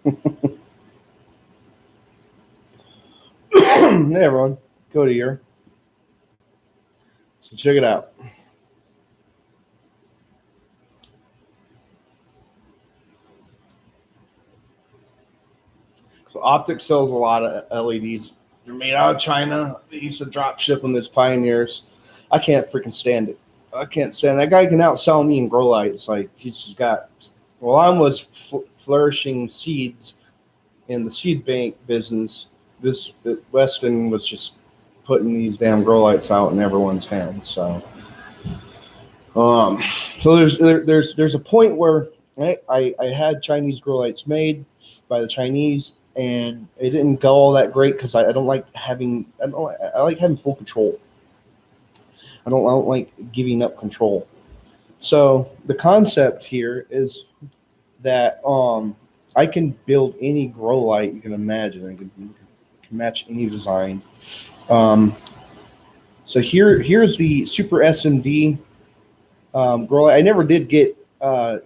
Hey everyone, Cody here. So check it out. So Optic sells a lot of LEDs. They're made out of China. They used to drop ship them as pioneers. I can't freaking stand it. I can't stand that guy can outsell me in grow lights. Like he's just got. Well, I was flourishing seeds in the seed bank business. This Weston was just putting these damn grow lights out in everyone's hands. So there's a point where I had Chinese grow lights made by the Chinese, and it didn't go all that great because I don't like having I like having full control. I don't like giving up control. So the concept here is that I can build any grow light you can imagine. I can match any design. Um, so here's the Super SMD grow light. I never did get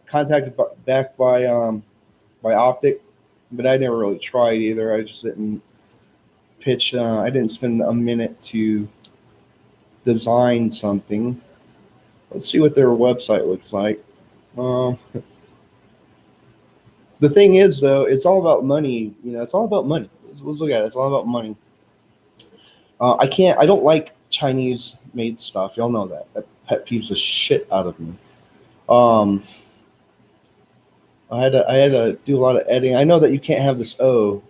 contacted back by Optic, but I never really tried either. I just didn't pitch. I didn't spend a minute to design something. Let's see what their website looks like. Um, the thing is, though, it's all about money. It's all about money. Let's look at it. It's all about money. I can't. I don't like Chinese made stuff. Y'all know that. That pet peeves the shit out of me. Um, I had to do a lot of editing. I know that you can't have this O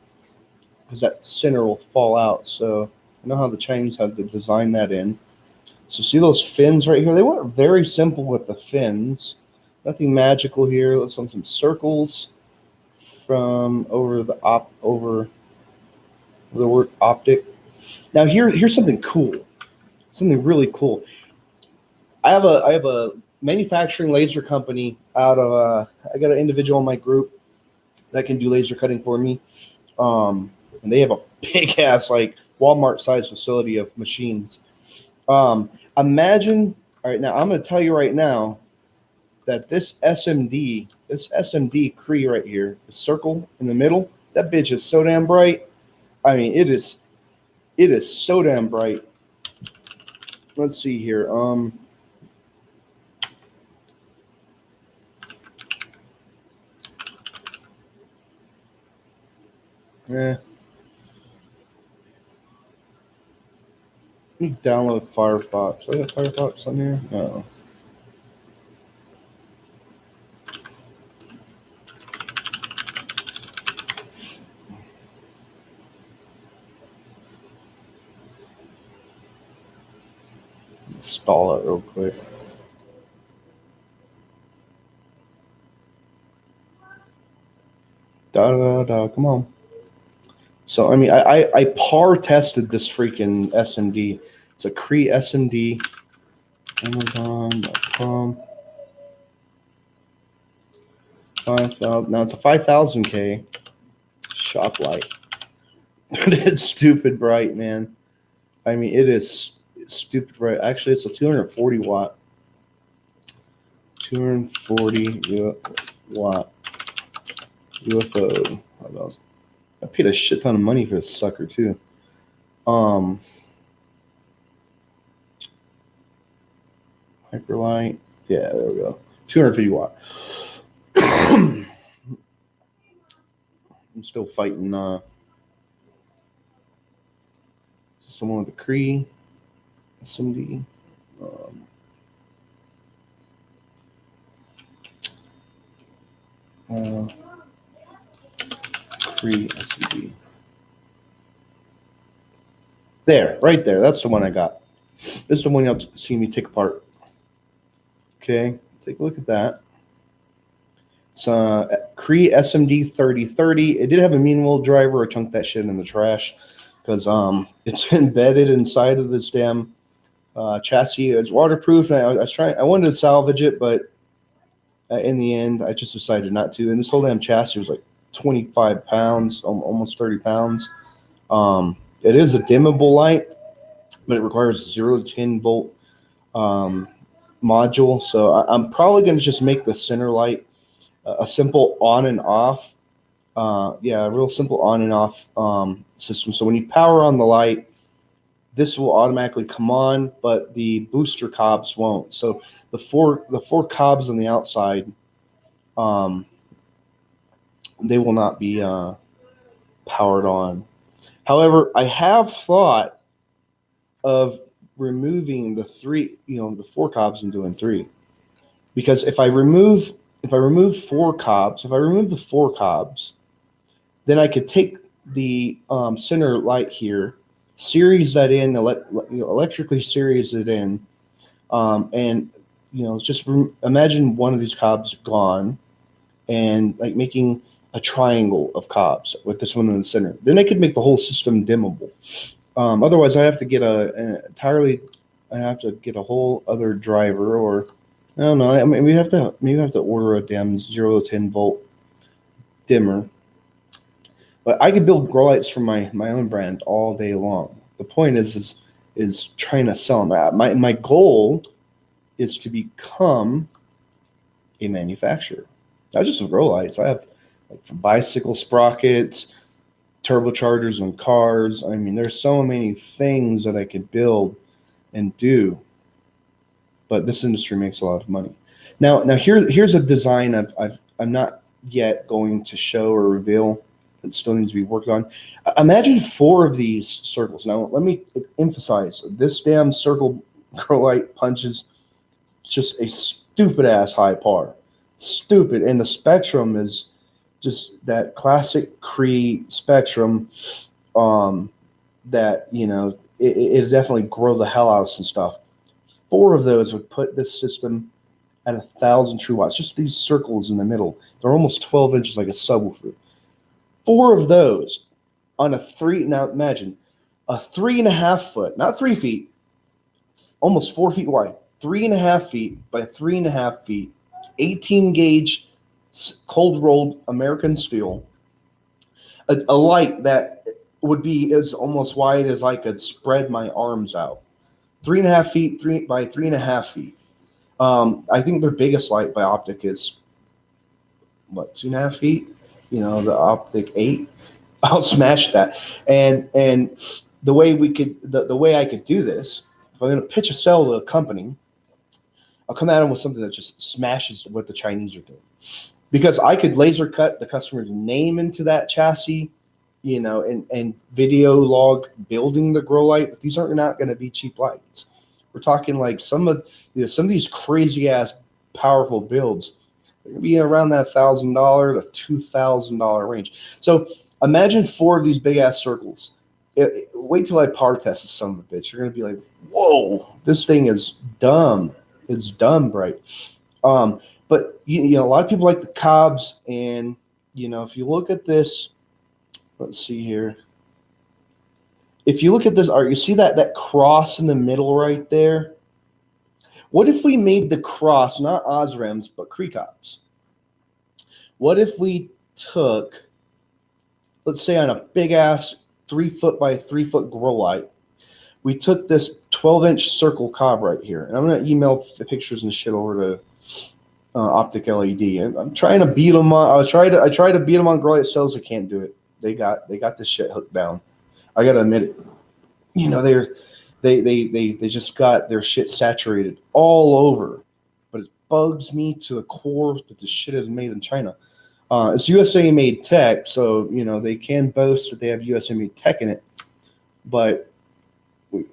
because that center will fall out. So I know how the Chinese have to design that in. So see those fins right here? They went very simple with the fins. Nothing magical here. Let's some circles from over the word optic. Now here's something cool. Something really cool. I have a manufacturing laser company out of I got an individual in my group that can do laser cutting for me. And they have a big ass like Walmart size facility of machines. Imagine, all right, now I'm going to tell you right now that this SMD Cree right here, the circle in the middle, that bitch is so damn bright. I mean, it is so damn bright. Let's see here. Let me download Firefox. Do I got Firefox on here? No. Install it real quick. Come on. So I mean, I par tested this freaking SMD. It's a Cree SMD. Amazon.com. 5,000. Now it's a 5,000K shop light, but it's stupid bright, man. I mean, it's stupid bright. Actually, it's a 240 watt. 240 watt UFO. I paid a shit ton of money for this sucker too. Hyperlight. Yeah, there we go. 250 watt. I'm still fighting someone with a Cree SMD. Cree SMD. There, right there. That's the one I got. This is the one you'll see me take apart. Okay, take a look at that. It's Cree SMD 3030. It did have a mean wheel driver. I chunked that shit in the trash because it's embedded inside of this damn chassis. It's waterproof, and I wanted to salvage it, but in the end, I just decided not to. And this whole damn chassis was like 25 pounds, almost 30 pounds. It is a dimmable light, but it requires 0 to 10 volt module. So I'm probably going to just make the center light a simple on and off. Yeah, real simple on and off system. So when you power on the light, this will automatically come on, but the booster cobs won't. So the four cobs on the outside, um, they will not be powered on. However, I have thought of removing the four cobs and doing three, because if I remove the four cobs, then I could take the center light here, series that in, electrically series it in, and just imagine one of these cobs gone, and like making a triangle of cobs with this one in the center. Then I could make the whole system dimmable. Otherwise, I have to get I have to get a whole other driver, or I don't know. I mean, we have to order a damn 0 to 10 volt dimmer. But I could build grow lights for my own brand all day long. The point is trying to sell them. My goal is to become a manufacturer, not just of grow lights. I have like for bicycle sprockets, turbochargers on cars. I mean, there's so many things that I could build and do. But this industry makes a lot of money. Now here's a design I'm not yet going to show or reveal. It still needs to be worked on. Imagine 4 of these circles. Now let me emphasize: this damn circle grow light punches just a stupid ass high par, stupid, and the spectrum is just that classic Cree spectrum. That it definitely grow the hell out of some stuff. 4 of those would put this system at 1,000 true watts. Just these circles in the middle. They're almost 12 inches, like a subwoofer. 4 of those on a three. Now imagine a 3.5 foot, not 3 feet, almost 4 feet wide, 3.5 feet by 3.5 feet, 18 gauge cold rolled American steel. A light that would be as almost wide as I could spread my arms out. 3.5 feet, 3.5 feet. I think their biggest light by Optic is what, 2.5 feet? The Optic 8. I'll smash that. And the way I could do this, if I'm going to pitch a sell to a company, I'll come at them with something that just smashes what the Chinese are doing, because I could laser cut the customer's name into that chassis, and video log building the grow light. But these are not going to be cheap lights. We're talking like some of these crazy ass powerful builds. They're going to be around that $1,000 to $2,000 range. So imagine 4 of these big ass circles. Wait till I power test this son of a bitch. You're going to be like, whoa, this thing is dumb. It's dumb bright. But a lot of people like the cobs, and if you look at this, let's see here. If you look at this art, you see that cross in the middle right there? What if we made the cross not Osrams, but Cree cobs? What if we took, let's say on a big ass 3 foot by 3 foot grow light, we took this 12-inch circle cob right here, and I'm going to email the pictures and shit over to Optic LED. And I'm trying to beat them on. I try to beat them on grow light sales. I can't do it. They got this shit hooked down. I got to admit it. They just got their shit saturated all over, but it bugs me to the core that the shit is made in China. It's USA made tech, so they can boast that they have USA made tech in it, but we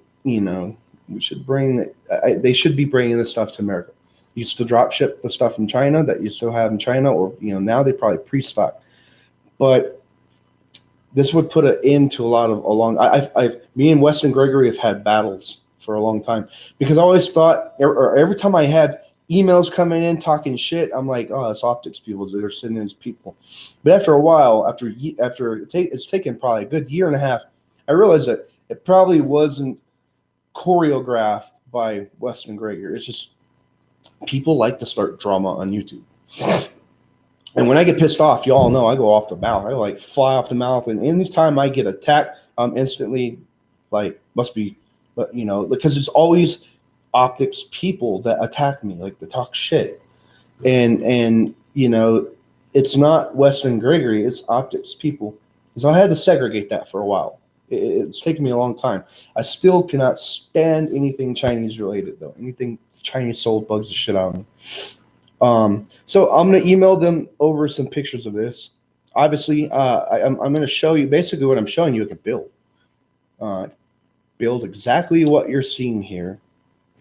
should they should be bringing this stuff to America. You used to drop ship the stuff from China that you still have in China, or now they probably pre-stock. But this would put an end to a lot of me and Weston Gregory have had battles for a long time, because I always thought, or every time I had emails coming in talking shit, I'm like, oh, it's optics people. They're sending as people. But after a while, after it's taken probably a good year and a half, I realized that it probably wasn't choreographed by Weston Gregory. It's just people like to start drama on YouTube. And when I get pissed off, y'all know I go off the mouth. I like fly off the mouth. And anytime I get attacked, I'm instantly like, must be, but because it's always optics people that attack me, like they talk shit. And it's not Weston Gregory, it's Optic's people. So I had to segregate that for a while. It's taken me a long time. I still cannot stand anything Chinese related, though. Anything Chinese sold bugs the shit out of me. So I'm going to email them over some pictures of this. Obviously, I'm going to show you basically what I'm showing you. I can build. Build exactly what you're seeing here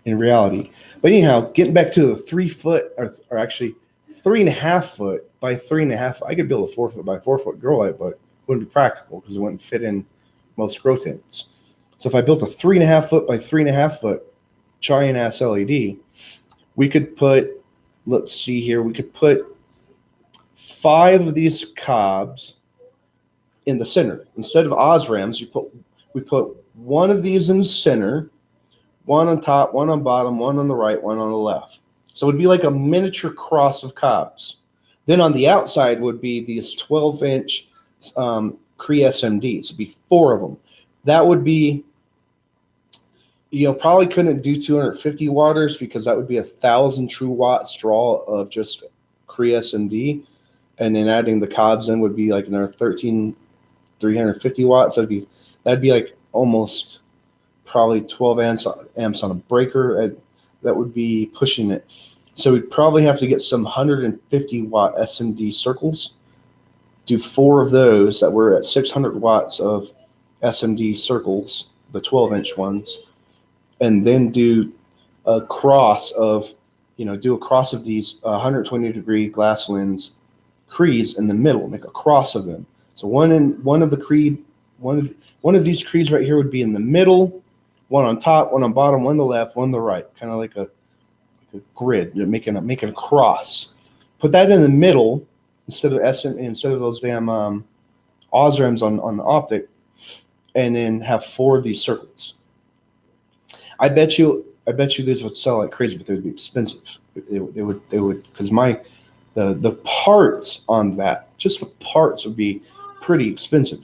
in reality. But anyhow, getting back to the 3 foot, or actually 3.5 foot by 3.5. I could build a 4 foot by 4 foot grow light, but it wouldn't be practical because it wouldn't fit in most grow tents. So if I built a 3.5 foot by 3.5 foot giant ass LED, we could put, let's see here, we could put 5 of these cobs in the center. Instead of Osrams, we put one of these in the center, one on top, one on bottom, one on the right, one on the left. So it would be like a miniature cross of cobs. Then on the outside would be these 12-inch Cree SMDs. It'd be 4 of them. That would be, probably couldn't do 250 waters because that would be 1,000 true watts draw of just Cree SMD. And then adding the cobs in would be like another 350 watts. That'd be like almost probably 12 amps on a breaker. That would be pushing it. So we'd probably have to get some 150 watt SMD circles, do 4 of those that were at 600 watts of SMD circles, the 12-inch ones, and then do a cross of these 120 degree glass lens Crees in the middle, make a cross of them. So one of these Crees right here would be in the middle, one on top, one on bottom, one on the left, one on the right, kind of like a grid. You're making a cross. Put that in the middle instead of those damn Osrams on the Optic, and then have 4 of these circles. I bet you these would sell like crazy, but they would be expensive. They would because the parts on that, just the parts would be pretty expensive.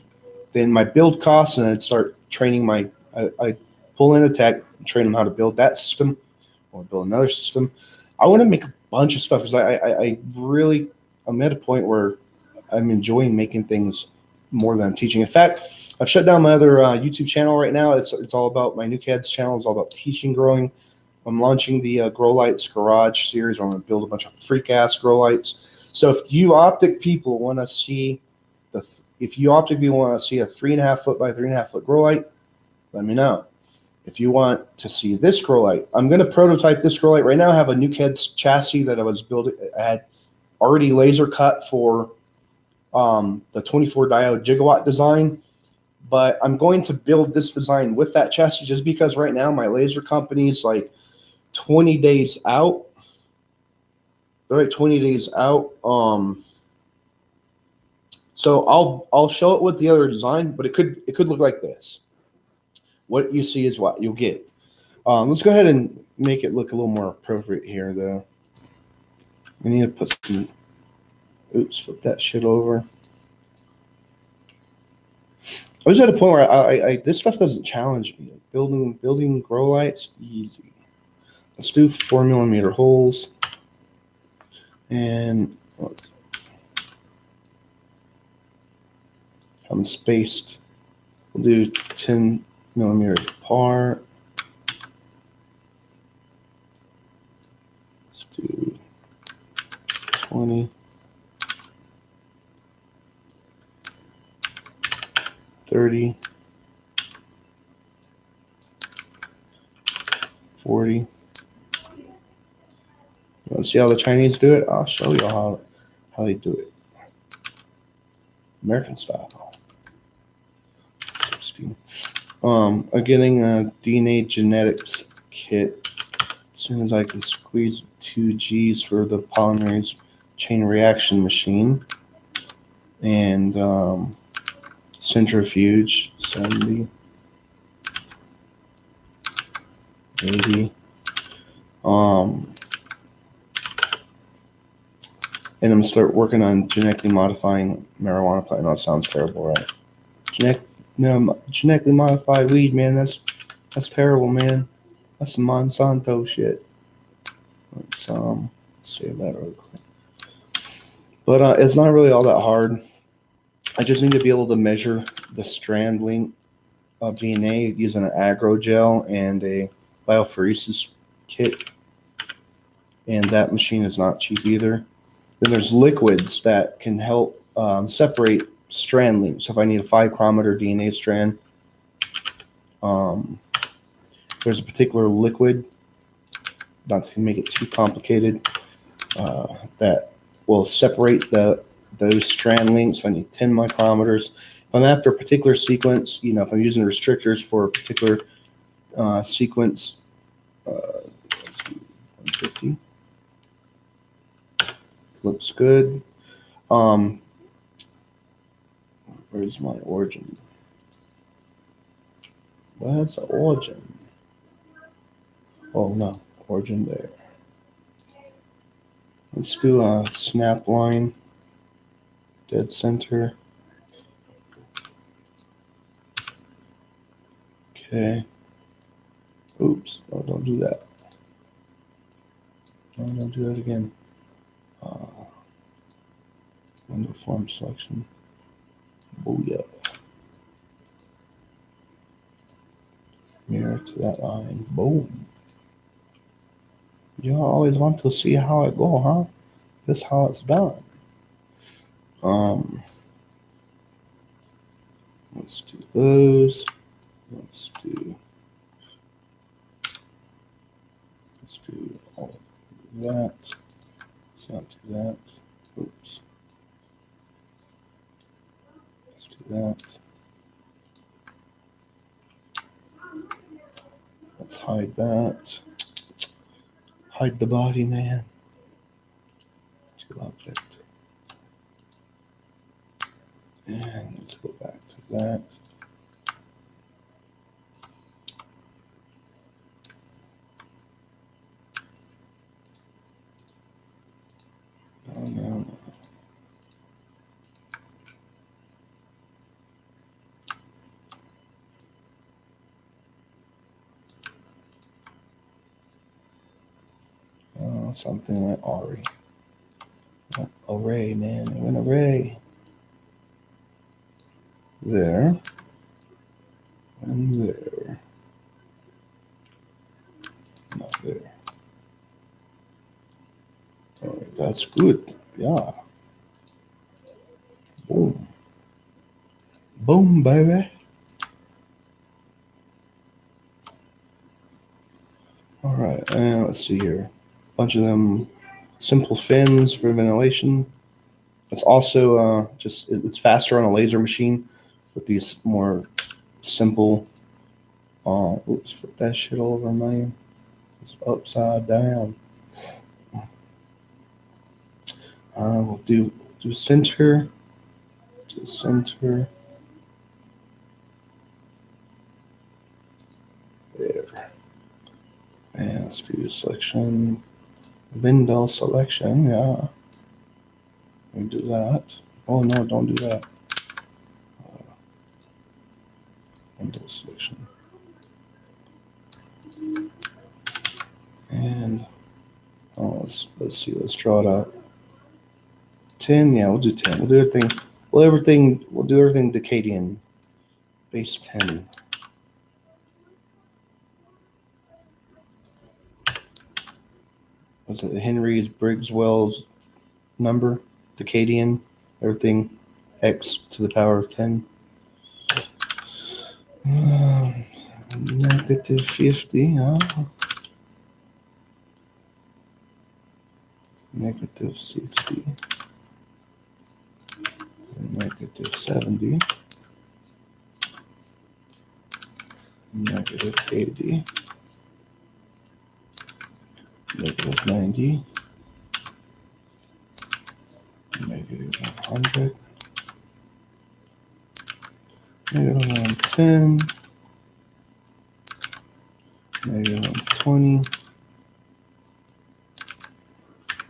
Then my build costs, and I'd start training I pull in a tech, train them how to build that system, or build another system. I want to make a bunch of stuff because I'm at a point where I'm enjoying making things more than I'm teaching. In fact, I've shut down my other YouTube channel right now. It's all about my New Kids channel. It's all about teaching growing. I'm launching the Grow Lights Garage series where I'm going to build a bunch of freak ass grow lights. So if you Optic people want to see a 3.5 foot by 3.5 foot grow light, let me know. If you want to see this grow light, I'm going to prototype this grow light right now. I have a New Kids chassis that I was building. I had already laser cut for the 24 diode gigawatt design, but I'm going to build this design with that chassis just because right now my laser company is like 20 days out. They're like 20 days out. So I'll show it with the other design, but it could look like this. What you see is what you'll get. Let's go ahead and make it look a little more appropriate here, though. We need to put some. Oops, flip that shit over. I was at a point where I this stuff doesn't challenge me. Building grow lights, easy. Let's do 4mm holes, and look, I'm spaced. We'll do 10mm apart. Let's do 20. 30, 40. You want to see how the Chinese do it? I'll show you how they do it. American style. 16. I'm getting a DNA genetics kit as soon as I can squeeze 2 Gs for the polymerase chain reaction machine. And centrifuge 70, 80. And I'm gonna start working on genetically modifying marijuana plant. No, it sounds terrible, right? Genetically modified weed, man. That's terrible, man. That's some Monsanto shit. Let's save that real quick. But it's not really all that hard. I just need to be able to measure the strand length of DNA using an agro gel and a biophoresis kit. And that machine is not cheap either. Then there's liquids that can help separate strand lengths. So if I need a 5-chromater DNA strand, there's a particular liquid, not to make it too complicated, that will separate those strand lengths. If I need 10 micrometers, if I'm after a particular sequence, if I'm using restrictors for a particular sequence, let's do 150. Looks good. Where's my origin? Where's the origin? Oh no, origin there. Let's do a snap line, dead center. Okay. Oops. Oh, don't do that. No, don't do that again. Window form selection. Booyah. Mirror to that line. Boom. You always want to see how it go, huh? This how it's done. Let's do those. Let's do all of that. Let's not do that. Oops. Let's do that. Let's hide that. Hide the body, man. To object. And let's go back to that. No. Oh, something like array. Array, man. I went array. There. And there. Not there. All right, that's good. Yeah. Boom. Boom, baby. All right, and let's see here. A bunch of them simple fins for ventilation. It's also it's faster on a laser machine with these more simple. Oops, flip that shit over, man. It's upside down. We'll do center. To center. There. And let's do selection. Window selection, yeah. We do that. Oh no, don't do that. Window selection. And let's see, let's draw it out. 10, yeah, we'll do 10. We'll do everything. We'll do everything Decadian. Base 10. Was it Henry's Briggs-Wells number? Decadian. Everything x to the power of 10. Negative 50, huh? Negative 60. Negative 70. Negative 80. Negative 90. Negative 100. Negative 110. Negative 120.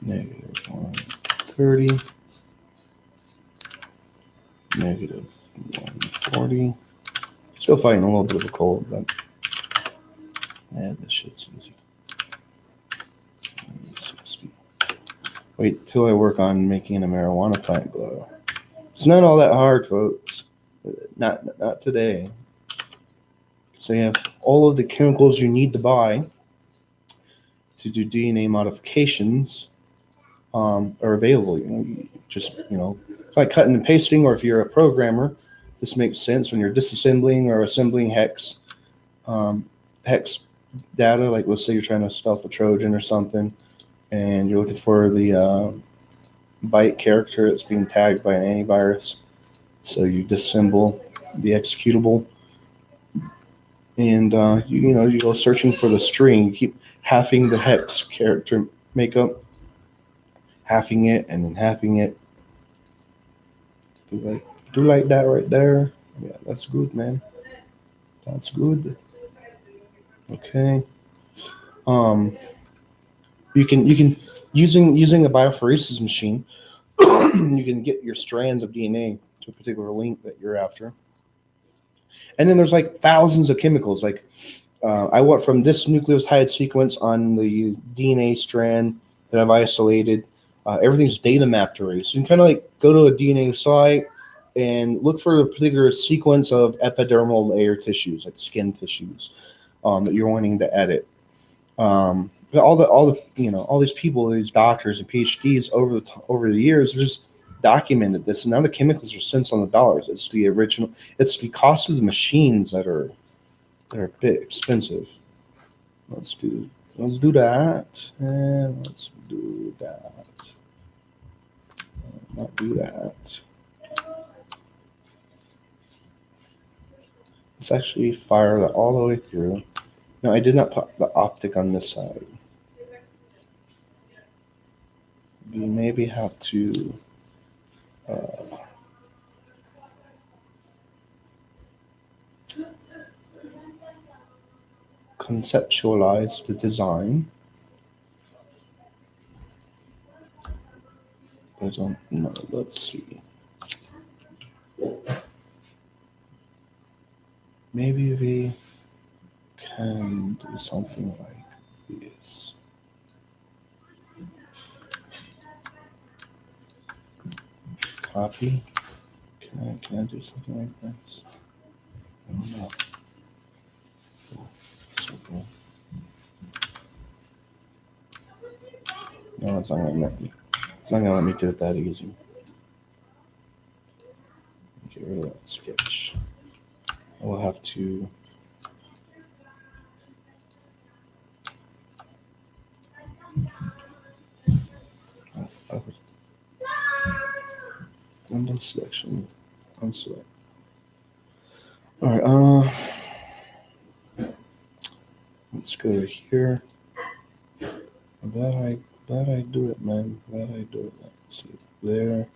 Negative 130. Negative 140. Still fighting a little bit of a cold, but yeah, this shit's easy. 60. Wait till I work on making a marijuana plant glow. It's not all that hard, folks. Not today. So you have all of the chemicals you need to buy to do DNA modifications are available. It's like cutting and pasting, or if you're a programmer, this makes sense when you're disassembling or assembling um, hex data. Like let's say you're trying to stealth a Trojan or something, and you're looking for the byte character that's being tagged by an antivirus. So you disassemble the executable, and you go searching for the string. You keep halving the hex character makeup, halving it, and then halving it. Do like that right there. Yeah, that's good, man. That's good. Okay. Um, you can using a biophoresis machine, you can get your strands of DNA to a particular link that you're after. And then there's like thousands of chemicals. Like I went from this nucleotide sequence on the DNA strand that I've isolated. Everything's data mapped already. So you can kind of like go to a DNA site and look for a particular sequence of epidermal layer tissues, like skin tissues, that you're wanting to edit. But all these people, these doctors and PhDs over the years, just documented this. And now the chemicals are cents on the dollars. It's the original. It's the cost of the machines that are a bit expensive. Let's do that, and let's do that. Not do that. Let's actually fire that all the way through. No, I did not put the optic on this side. We maybe have to conceptualize the design. I don't know. Let's see. Maybe we can do something like this. Copy. Can I do something like this? I don't know. So, no, it's not gonna let me. It's not gonna let me do it that easy. Get rid of that sketch. I will have to. Window selection. Unselect. All right. Let's go to here. Glad I do it, man. Glad I do it. Let's see there.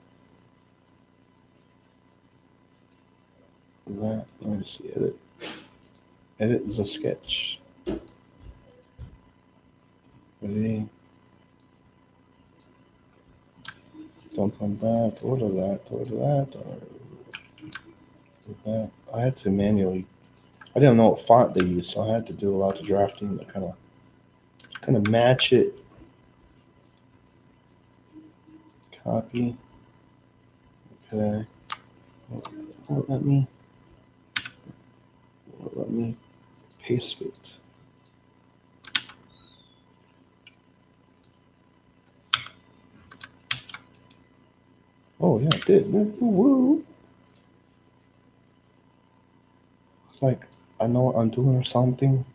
That. Let me see. Edit. Edit is a sketch. Ready? Don't on that. Order that. Order that. Or that. I had to manually. I didn't know what font they used, so I had to do a lot of drafting to kind of match it. Copy. Okay. Let me paste it. Oh yeah, it did. Woo, woo, woo. It's like I know what I'm doing or something.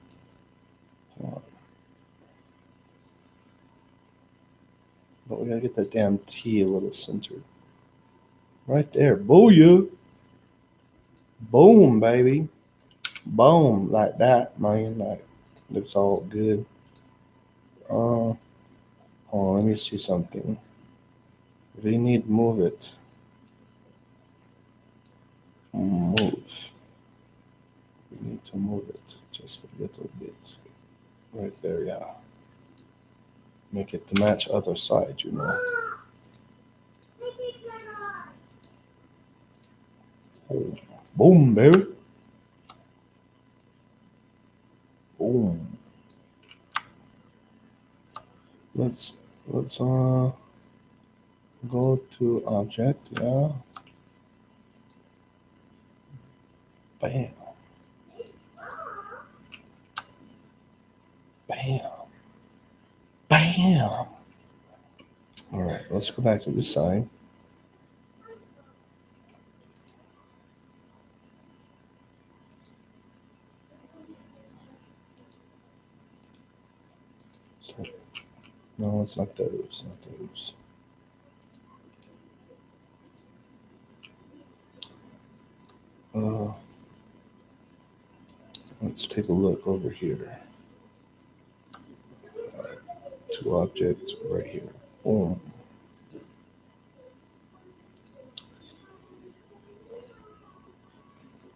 But we gotta get that damn T a little centered. Right there. Booyah. Boom, baby. Boom. Like that, man. Like looks all good. Oh, let me see something. We need to move it. Move. We need to move it just a little bit. Right there, yeah. Make it to match other side, Boom, boom, baby. Boom. Let's Go to object, yeah. Bam. Bam. Bam. All right, let's go back to this side. So, no, it's not those, not those. Let's take a look over here. Two objects right here. Boom.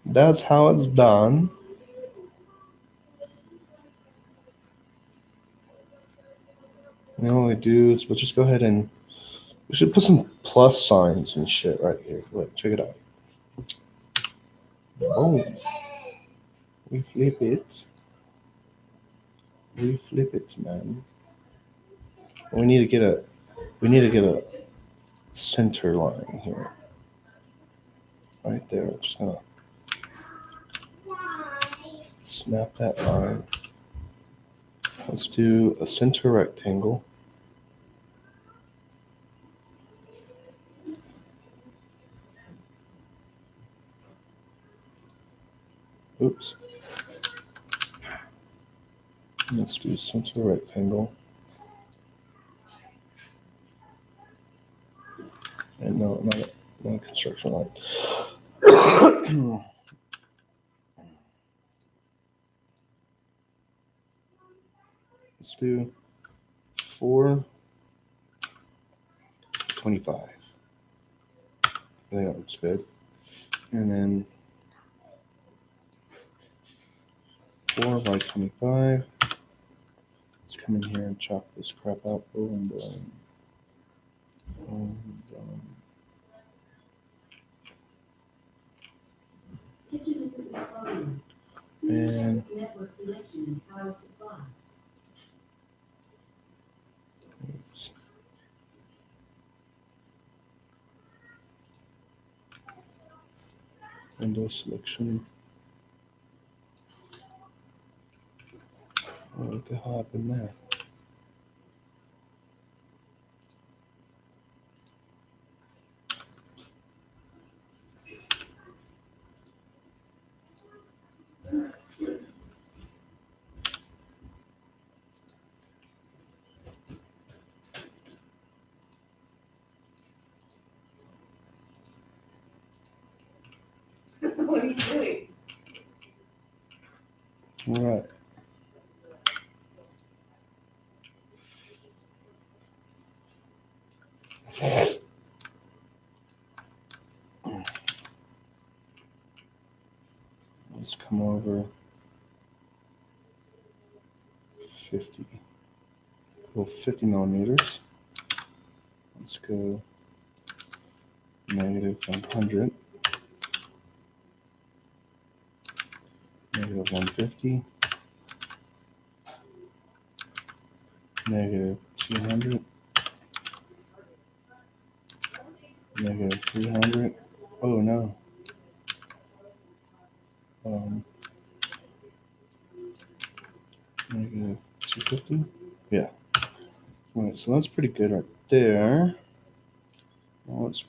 That's how it's done. And what we do is we'll just go ahead and we should put some plus signs and shit right here. Look, check it out. Boom. We flip it. We flip it, man. We need to get a center line here. Right there. Just gonna snap that line. Let's do a center rectangle. Oops. Let's do center rectangle. And no, not a construction line. Let's do 425. I think that looks good. And then 4 by 25. Let's come in here and chop this crap out. Boom, boom. Boom, boom. And oops. Window selection. What the hell happened there? What are you doing? All right. Let's come over 50. Go 50 millimeters. Let's go negative 100. Negative 150. Negative 200. Negative 300. Oh no. Negative 250. Yeah. All right, so that's pretty good right there. Now let's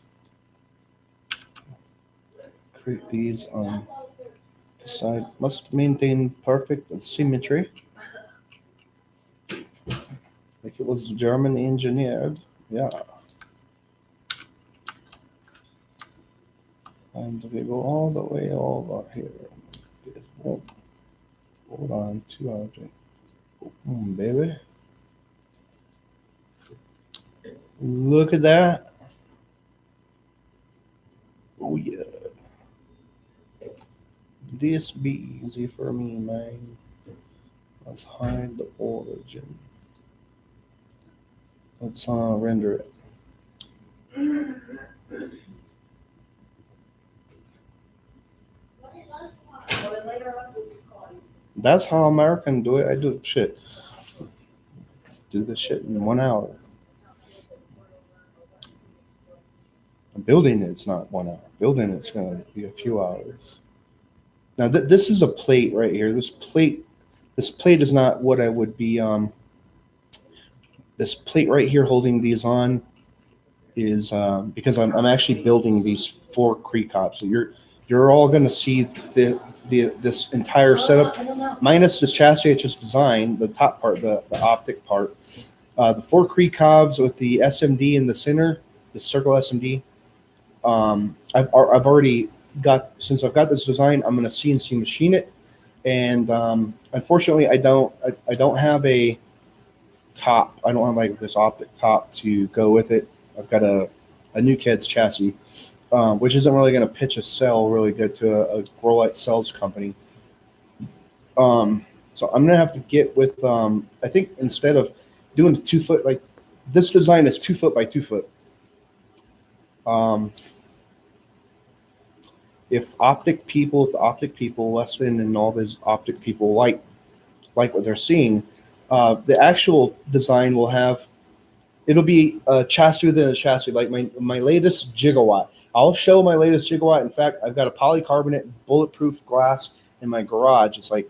create these on the side. Must maintain perfect symmetry. Like it was German engineered. Yeah. And we go all the way over here. This. Boom. Hold on, two objects. Boom, baby. Look at that. Oh yeah. This be easy for me, man. Let's hide the origin. Let's render it. That's how American do it. I do shit. Do the shit in 1 hour. Building it's not 1 hour. Building it's going to be a few hours. Now this is a plate right here. This plate is not what I would be. This plate right here holding these on is because I'm actually building these 4 Cree cops. So you're all going to see the this entire setup minus this chassis I just designed, the top part, the optic part, the 4 Cree cobs with the SMD in the center, the circle SMD. I've already got, since I've got this design, I'm going to CNC machine it, and unfortunately I don't have a top. I don't have like this optic top to go with it. I've got a new Keds chassis, which isn't really going to pitch a cell really good to a grow light cells company. So I'm gonna have to get with. I think instead of doing the 2 foot, like this design is 2 foot by 2 foot. Um, if optic people, Weston and all these optic people like what they're seeing, the actual design will have, it'll be a chassis within a chassis, like my latest gigawatt. I'll show my latest gigawatt. In fact, I've got a polycarbonate bulletproof glass in my garage. It's like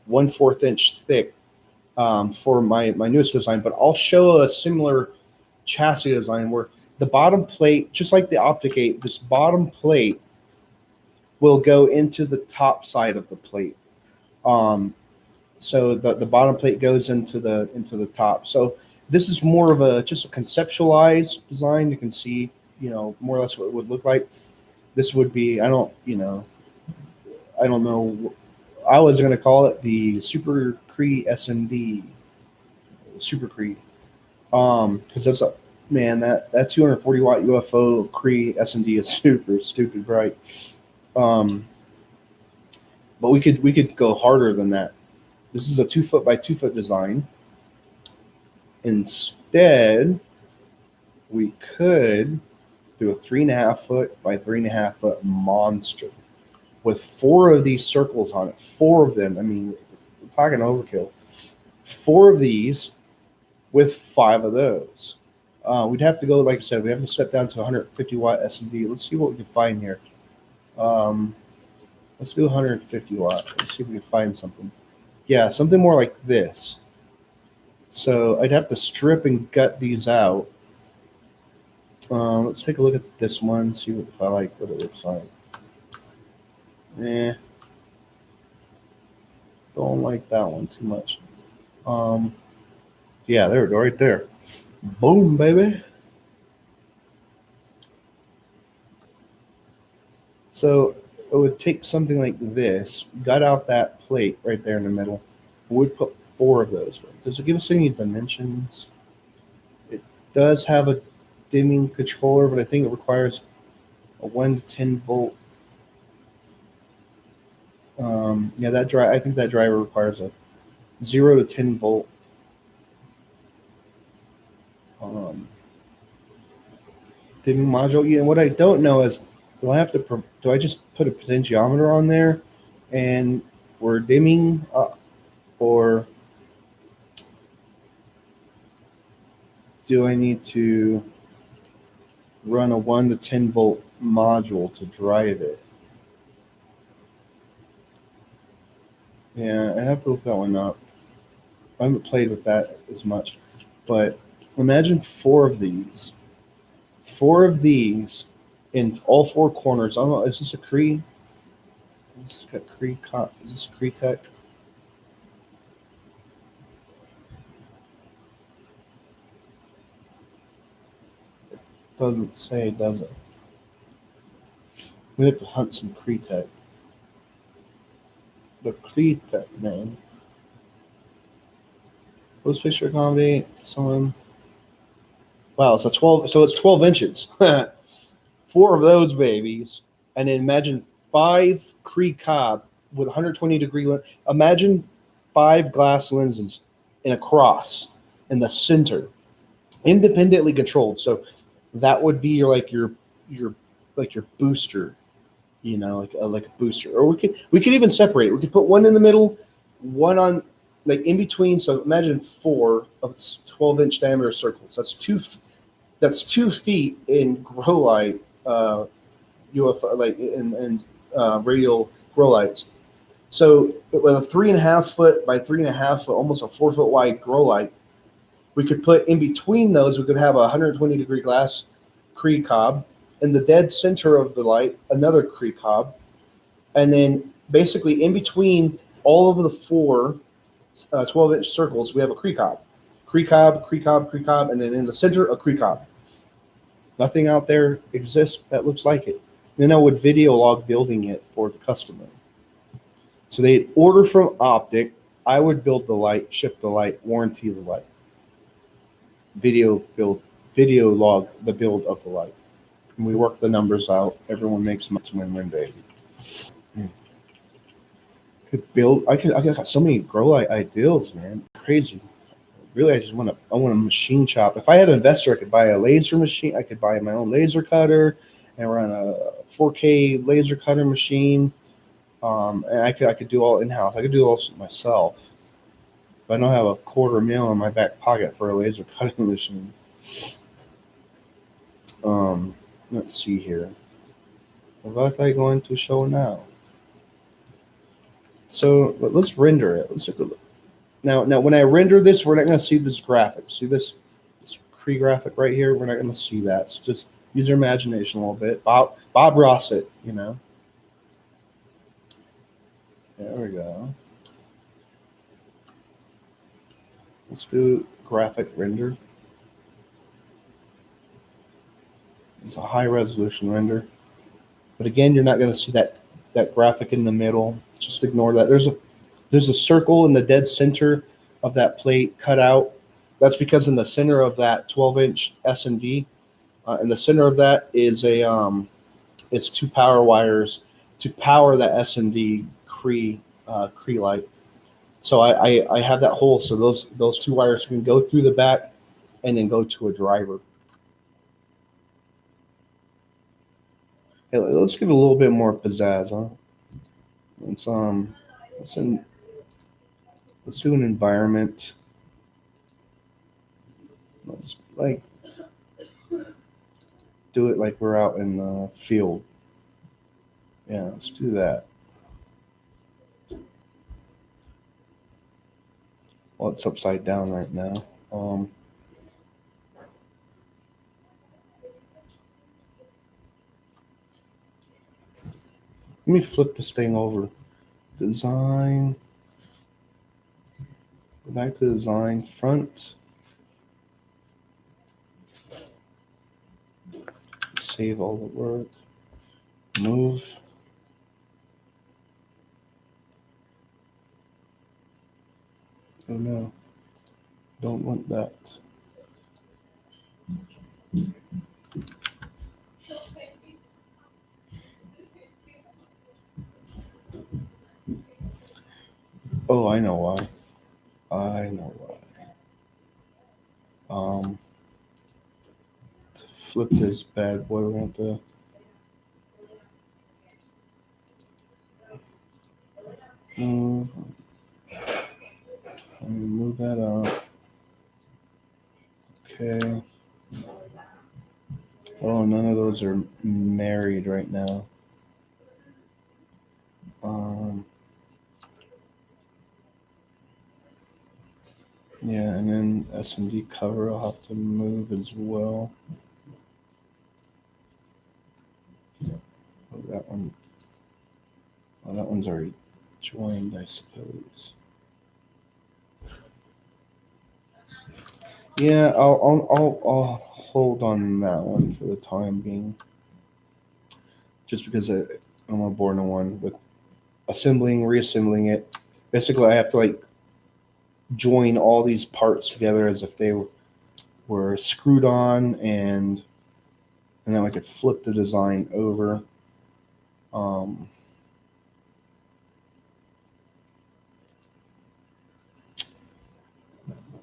1/4 inch thick for my newest design, but I'll show a similar chassis design where the bottom plate, just like the Optic 8, this bottom plate will go into the top side of the plate. So the bottom plate goes into the top. So this is more of a just a conceptualized design. You can see, more or less what it would look like. This would be, I don't know. I was going to call it the Super Cree SMD, Super Cree, because that's a man that 240 watt UFO Cree SMD is super stupid bright. But we could go harder than that. This is a 2 foot by 2 foot design. Instead, we could do a 3.5 foot by 3.5 foot monster with 4 of these circles on it. 4 of them. I mean, we're talking overkill. 4 of these with 5 of those. We'd have to go, like I said, we have to step down to 150 watt SMD. Let's see what we can find here. Let's do 150 watt. Let's see if we can find something. Yeah, something more like this. So I'd have to strip and gut these out. Let's take a look at this one, see if I like what it looks like. Don't like that one too much. Yeah, there we go, right there. Boom, baby. So it would take something like this, gut out that plate right there in the middle. We'd put 4 of those. Does it give us any dimensions? It does have a dimming controller, but I think it requires a 1 to 10 volt. Yeah, I think that driver requires a 0 to 10 volt. Dimming module. Yeah, and what I don't know is, do I just put a potentiometer on there and we're dimming, or do I need to run a 1 to 10 volt module to drive it? Yeah, I have to look that one up. I haven't played with that as much, but imagine 4 of these. 4 of these in all 4 corners. I don't know, is this a Cree? This got Cree. Is this Cree Tech? It doesn't say, does it? We have to hunt some Cree Tech. The Cree Tech, man. Let's fixture accommodate someone. Wow, so 12. So it's 12 inches. 4 of those babies, and then imagine 5 Cree cob with 120 degree. Imagine 5 glass lenses in a cross in the center, independently controlled. So that would be your booster, like a booster. Or we could even separate it. We could put one in the middle, one on like in between. So imagine 4 of 12-inch diameter circles. That's 2 feet in grow light UFO and radial grow lights. So with a 3.5 foot by 3.5 foot, almost a 4 foot wide grow light, we could put in between those. We could have a 120-degree glass Cree cob. In the dead center of the light, another Cree cob, and then basically in between all of the four 12-inch circles, we have a Cree cob, Cree cob, Cree cob, Cree cob, and then in the center a Cree cob. Nothing out there exists that looks like it. Then I would video log building it for the customer. So they'd order from Optic. I would build the light, ship the light, warranty the light, video log the build of the light. And we work the numbers out. Everyone makes money. Win-win, baby. Could build. I got so many grow light ideals, man. Crazy. Really, I want a machine shop. If I had an investor, I could buy a laser machine. I could buy my own laser cutter and run a 4K laser cutter machine. And I could do all in house. I could do all myself. But I don't have $250,000 in my back pocket for a laser cutting machine. Let's see here. What I going to show now? So let's render it. Let's take a look. Now, when I render this, we're not going to see this graphic. See this Cree graphic right here? We're not going to see that. So just use your imagination a little bit. Bob Ross it, you know. There we go. Let's do graphic render. It's a high resolution render. But again, you're not going to see that graphic in the middle. Just ignore that. There's a circle in the dead center of that plate cut out. That's because in the center of that 12-inch SMD, in the center of that is it's 2 power wires to power that SMD Cree light. So I have that hole so those 2 wires can go through the back and then go to a driver. Hey, let's give it a little bit more pizzazz, huh? Let's do an environment. Let's do it like we're out in the field. Yeah, let's do that. Well, it's upside down right now. Let me flip this thing over. Design. Go back to design. Front. Save all the work. Move. Oh no. Don't want that. Oh, I know why. To flip this bad boy, we're going to move that up. Okay. Oh, none of those are married right now. Yeah, and then SMD cover I'll have to move as well. Oh, that one. Oh, that one's already joined, I suppose. Yeah, I'll hold on that one for the time being. Just because I'm on board on one with assembling, reassembling it. Basically, I have to join all these parts together as if they were screwed on, and then I could flip the design over.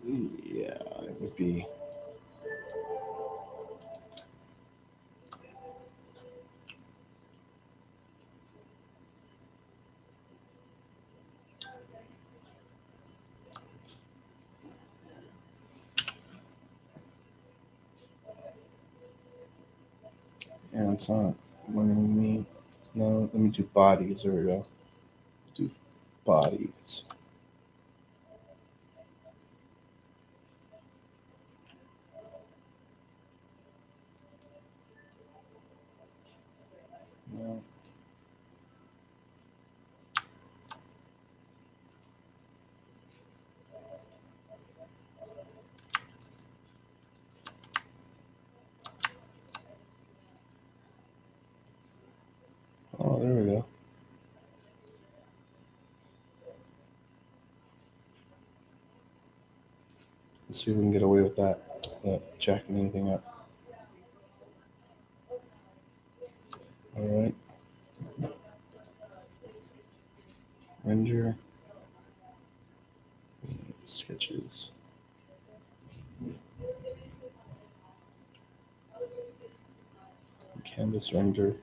Yeah, it would be. Yeah, Yeah, it's not. Let me. No, let me do bodies. There we go. Do bodies. No. Oh, there we go. Let's see if we can get away with that. Jacking anything up. All right. Render. Sketches. Canvas render.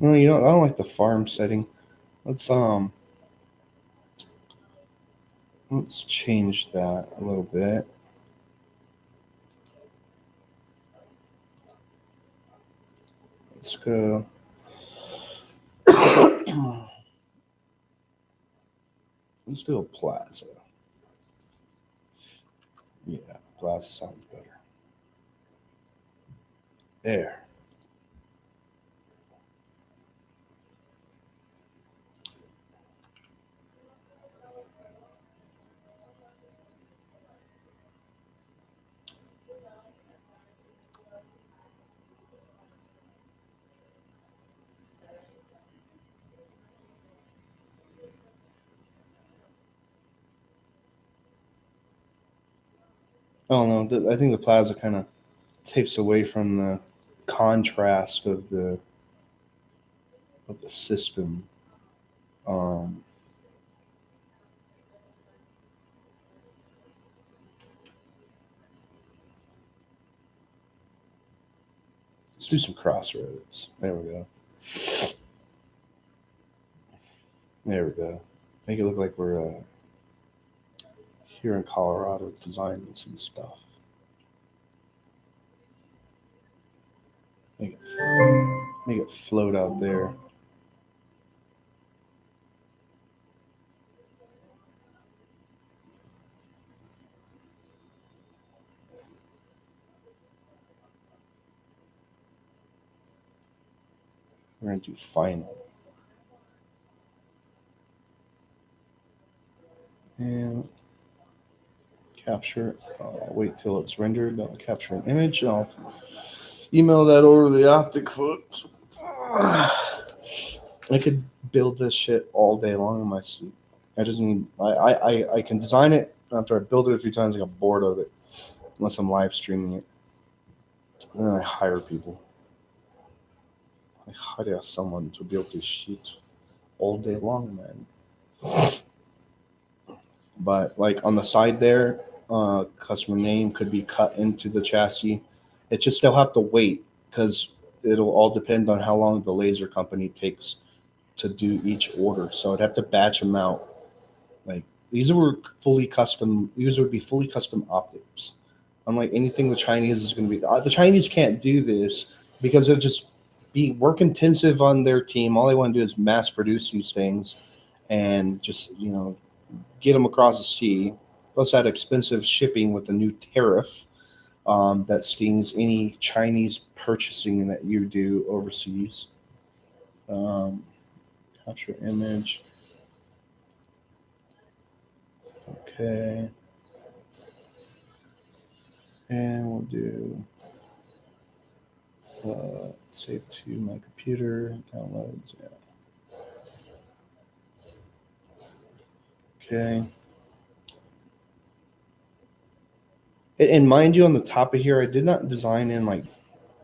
Well, I don't like the farm setting. Let's let's change that a little bit. Let's go. Let's do a plaza. Yeah, plaza sounds better. There. I don't know. I think the plaza kind of takes away from the contrast of the system. Um, let's do some crossroads. There we go. There we go. Make it look like we're here in Colorado designing some stuff. Make it float out there. We're gonna do final. And capture. Wait till it's rendered. I'll capture an image. And I'll email that over to the Optic folks. I could build this shit all day long in my sleep. I just need. I can design it. After I build it a few times, I get bored of it. Unless I'm live streaming it, and then I hire people. I hire someone to build this shit all day long, man. But like on the side there, customer name could be cut into the chassis. It's just they'll have to wait because it'll all depend on how long the laser company takes to do each order. So I'd have to batch them out. Like these were fully custom. These would be fully custom optics. Unlike anything the Chinese is going to be. The Chinese can't do this because they'll just be work intensive on their team. All they want to do is mass produce these things and just get them across the sea. Plus that expensive shipping with the new tariff that stings any Chinese purchasing that you do overseas. Um, Capture image. Okay. And we'll do save to my computer, downloads, yeah. Okay. And mind you, on the top of here, I did not design in like,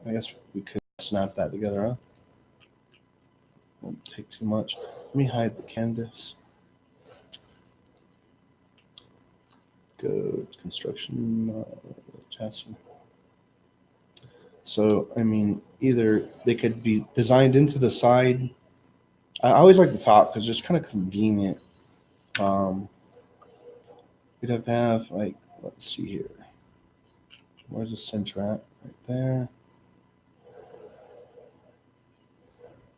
I guess we could snap that together, huh? Won't take too much. Let me hide the canvas. Go to construction, chassis. So, I mean, either they could be designed into the side. I always like the top because it's just kind of convenient. We'd have to have, like, let's see here. Where's the center at? Right there.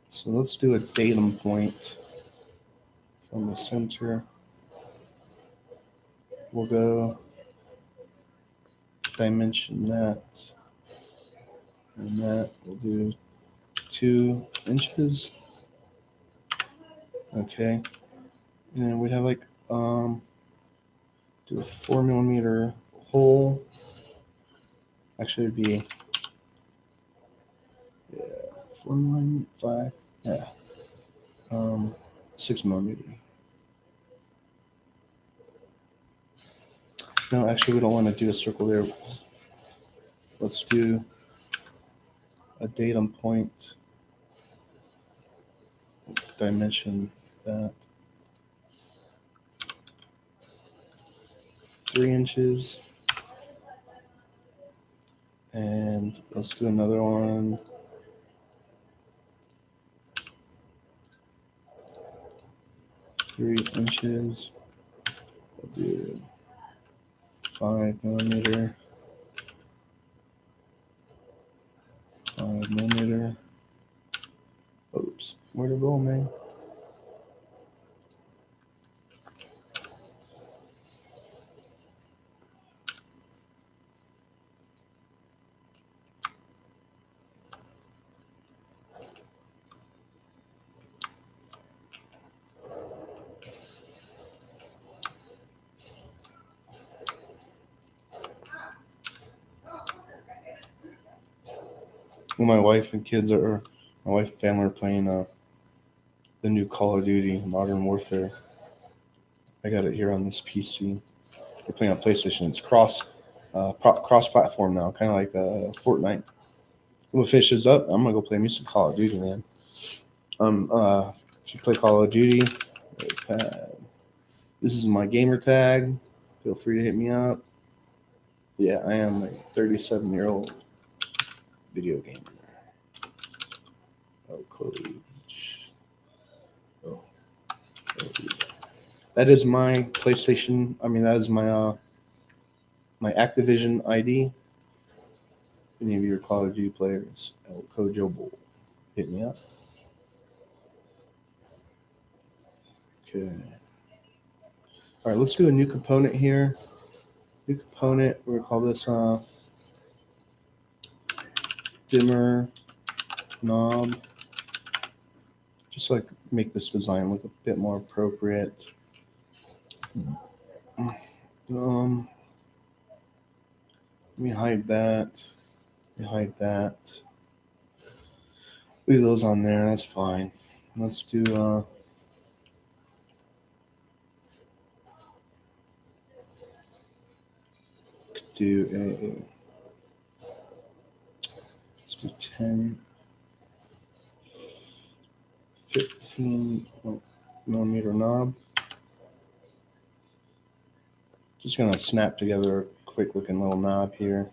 So let's do a datum point from the center. We'll go dimension that and that. We'll do 2 inches. Okay. And then we'd have like do a 4mm hole. Actually, it'd be 4.5. Yeah. 6mm. No, actually, we don't want to do a circle there. Let's do a datum point. Dimension that 3 inches. And let's do another one. Three inches. We'll do 5mm. 5mm. Oops, where'd it go, man? Well, my wife and family are playing the new Call of Duty Modern Warfare. I got it here on this PC. They're playing on PlayStation. It's cross-platform now, kind of like Fortnite. I'm gonna finish this up. I'm gonna go play me some Call of Duty, man. If you play Call of Duty, this is my gamer tag. Feel free to hit me up. Yeah, I am a 37-year-old video gamer. Oh, coach. Oh. That is my PlayStation. I mean, that is my my Activision ID. Any of your Call of Duty players, El Kojo Bull, hit me up. Okay. All right, let's do a new component here. New component. We're gonna call this dimmer knob. Just like make this design look a bit more appropriate. Let me hide that. Let me hide that. Leave those on there. That's fine. Let's do let's do 10, 15mm knob. Just gonna snap together a quick looking little knob here.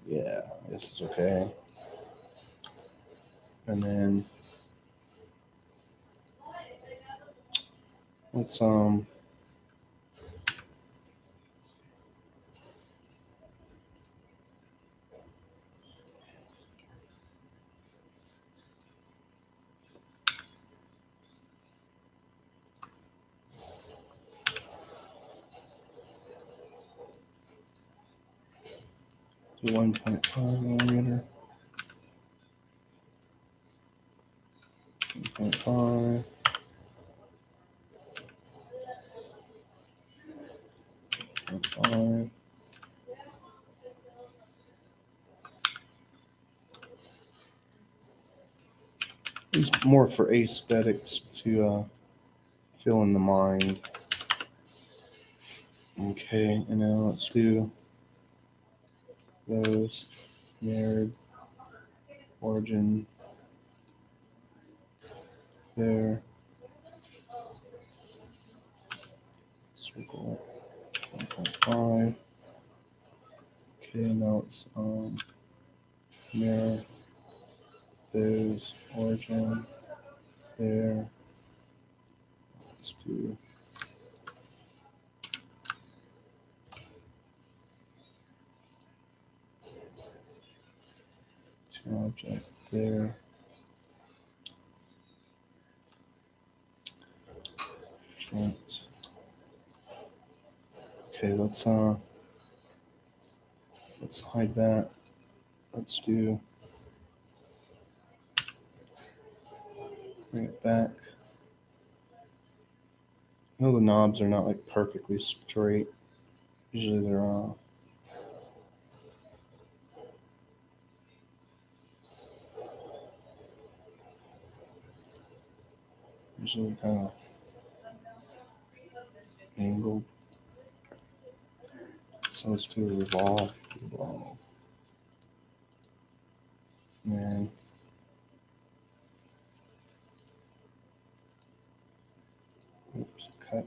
Yeah, this is okay. And then let's do 1.5mm. 1.5. 0.5. It's more for aesthetics to fill in the mind. Okay, and now let's do those mirrored origin there. Circle 1.5. Okay, now it's mirror those origin there. Let's do two object there. Front. Okay, let's hide that. Let's do bring it back. I know the knobs are not like perfectly straight. Usually they're usually kind of angled. So let's do a revolve. And then oops, cut.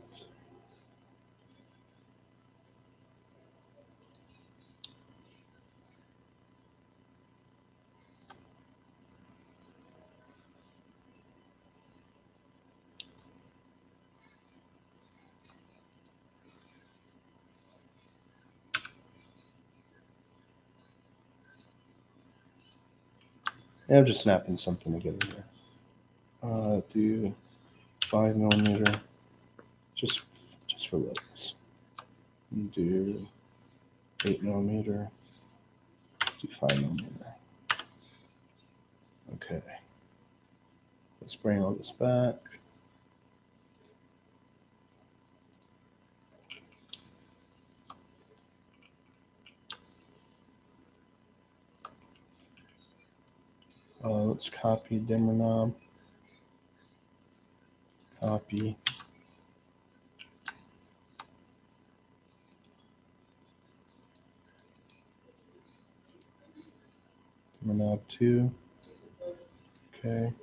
Yeah, I'm just snapping something together here. Do 5mm, just for looks. Do 8mm. Do 5mm. Okay. Let's bring all this back. Let's copy dimmer knob. Copy. Dimmer knob 2. Okay.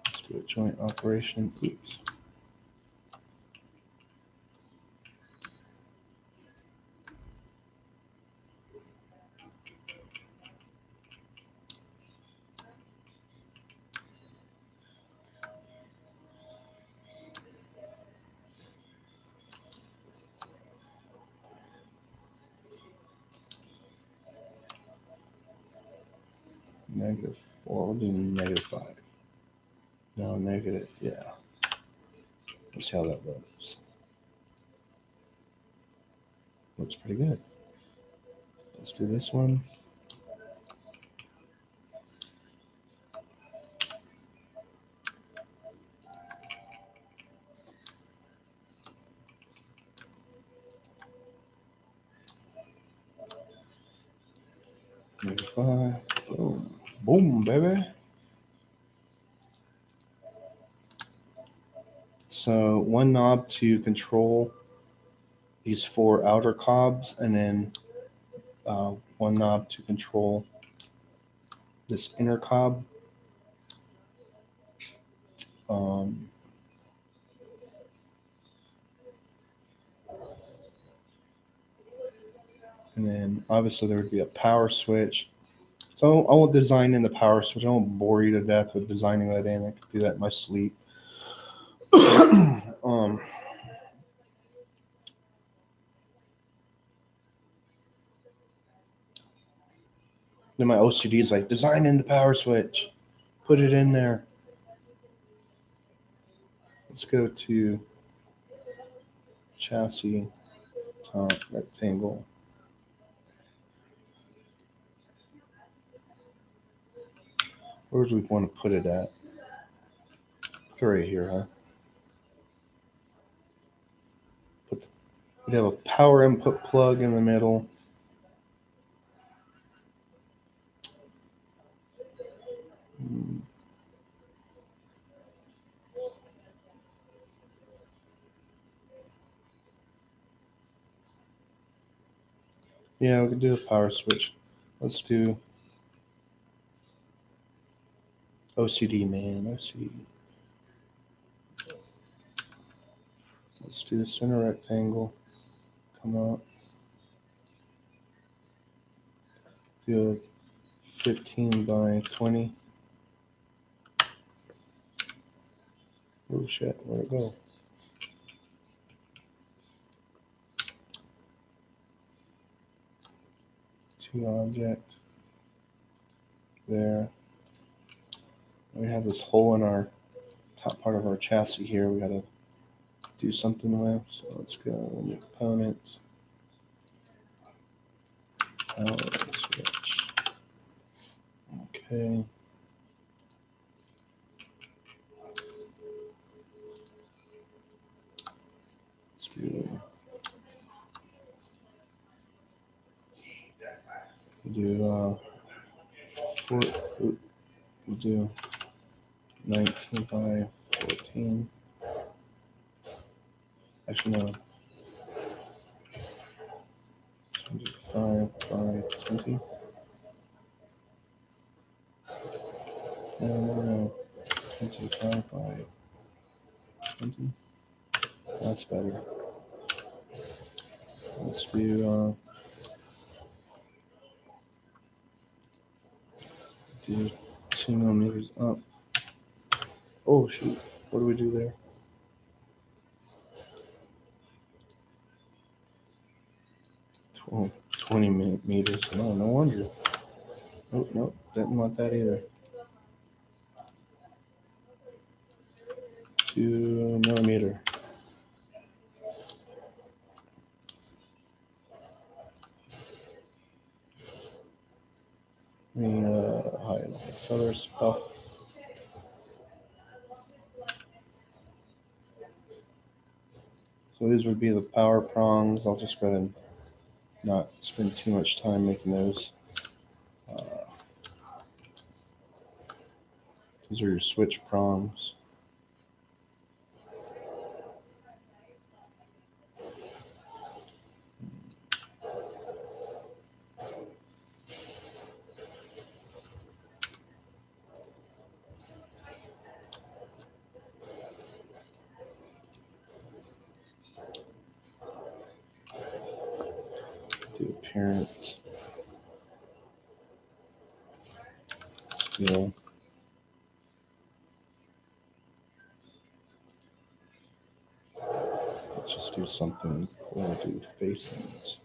Let's do a joint operation. Oops. -4. We'll do -5. No, negative. Yeah. Let's see how that looks. Looks pretty good. Let's do this one. -5. Boom. Boom, baby. So one knob to control these 4 outer cobs, and then one knob to control this inner cob. And then obviously there would be a power switch. So I won't design in the power switch. I won't bore you to death with designing that in. I could do that in my sleep. Then my OCD is like, design in the power switch. Put it in there. Let's go to chassis, top, rectangle. Where do we want to put it at? Put it right here, huh? We have a power input plug in the middle. Yeah, we could do a power switch. Let's do OCD, man. OCD. Let's do the center rectangle. Come up. Do a 15 by 20. Oh shit, where'd it go? Two object. There. We have this hole in our top part of our chassis here we gotta do something with. So let's go new component. Power switch. Okay. Let's we'll do 19 by 14. Actually, no. 25 by 20. No. 25 by 20. That's better. Let's do 2 millimeters up. Oh shoot! What do we do there? 20 meters. No wonder. Oh, nope, didn't want that either. 2 millimeter. Let me hide this other stuff. So these would be the power prongs. I'll just go ahead and not spend too much time making those. These are your switch prongs. Do appearance. Scale. Let's just do something cool. Do facings.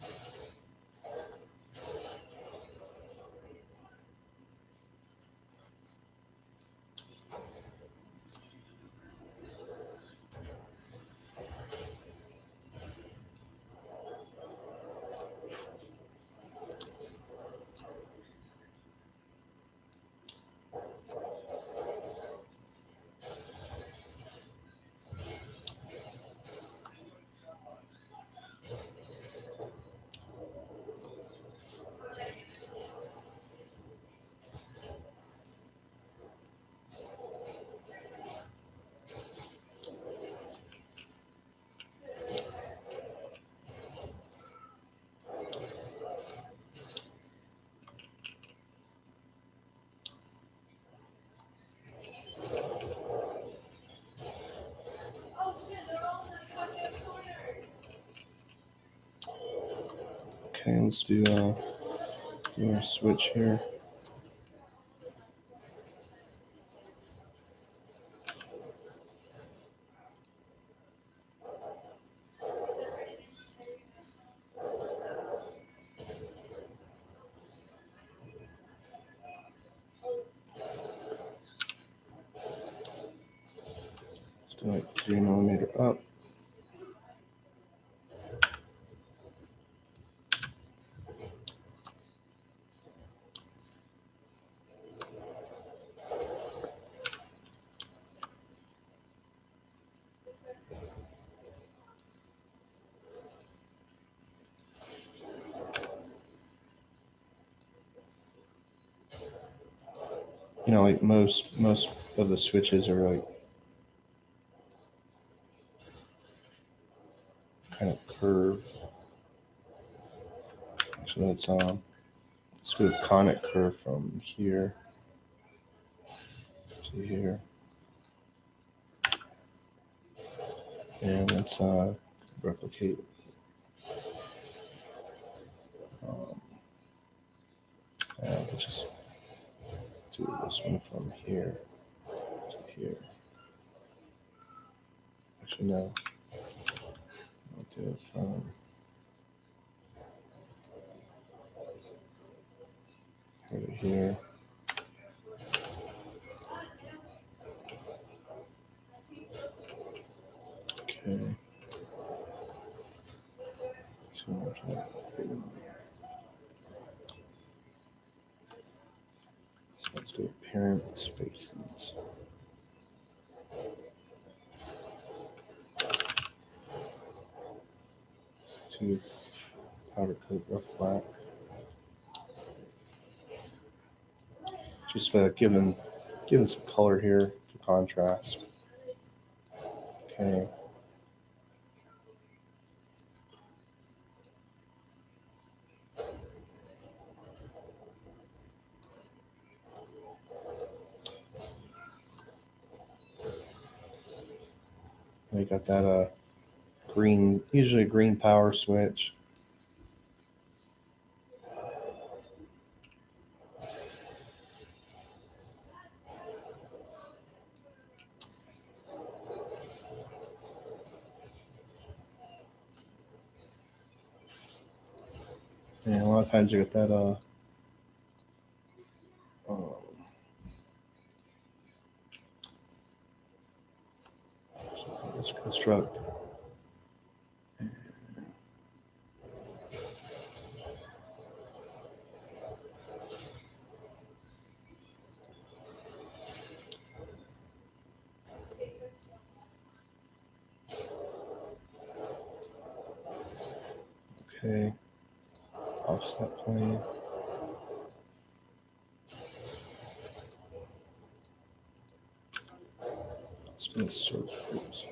Okay, let's do our switch here. Let's do like 3 millimeter up. like most of the switches are like kind of curved. Actually, let's do a conic curve from here to here, and let's replicate. We'll just do this one from here to here. Actually, no. I'll do it from here to here. Okay. So let's do appearance faces. To powder coat rough black. Just giving some color here for contrast. Okay. We got that green, usually a green power switch. And a lot of times you get that let's construct. Okay. Offset plane. Let's do search groups.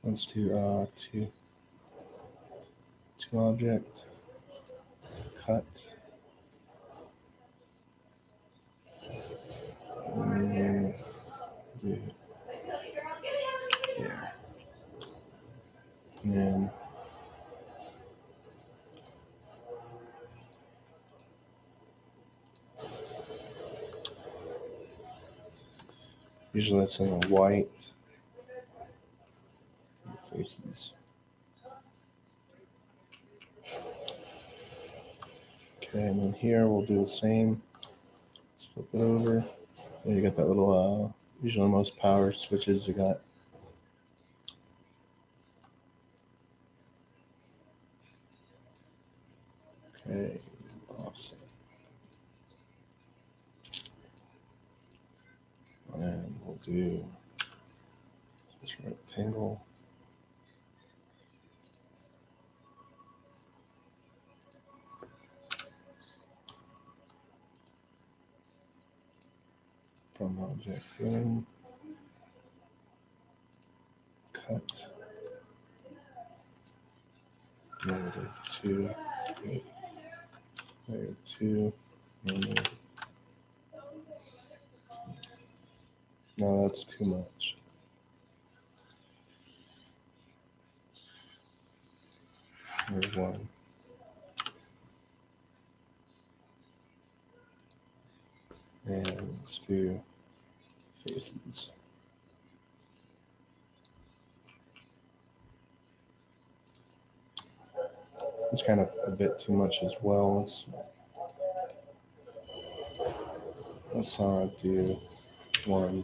Let's do two object cut. Yeah. And then usually that's in a white faces. Okay, and then here we'll do the same. Let's flip it over. And you got that little usually most power switches you got. Okay, offset. And we'll do this rectangle. From object boom. Cut. -2. -2. No, that's too much. Here's one. And let's do faces. It's kind of a bit too much as well. Let's do one.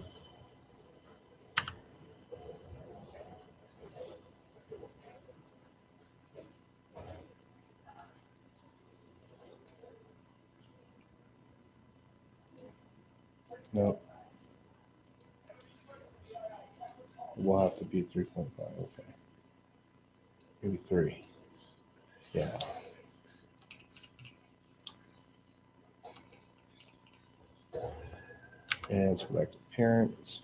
Nope, We'll have to be 3.5. Okay. Maybe 3. Yeah. And let's go back to parents.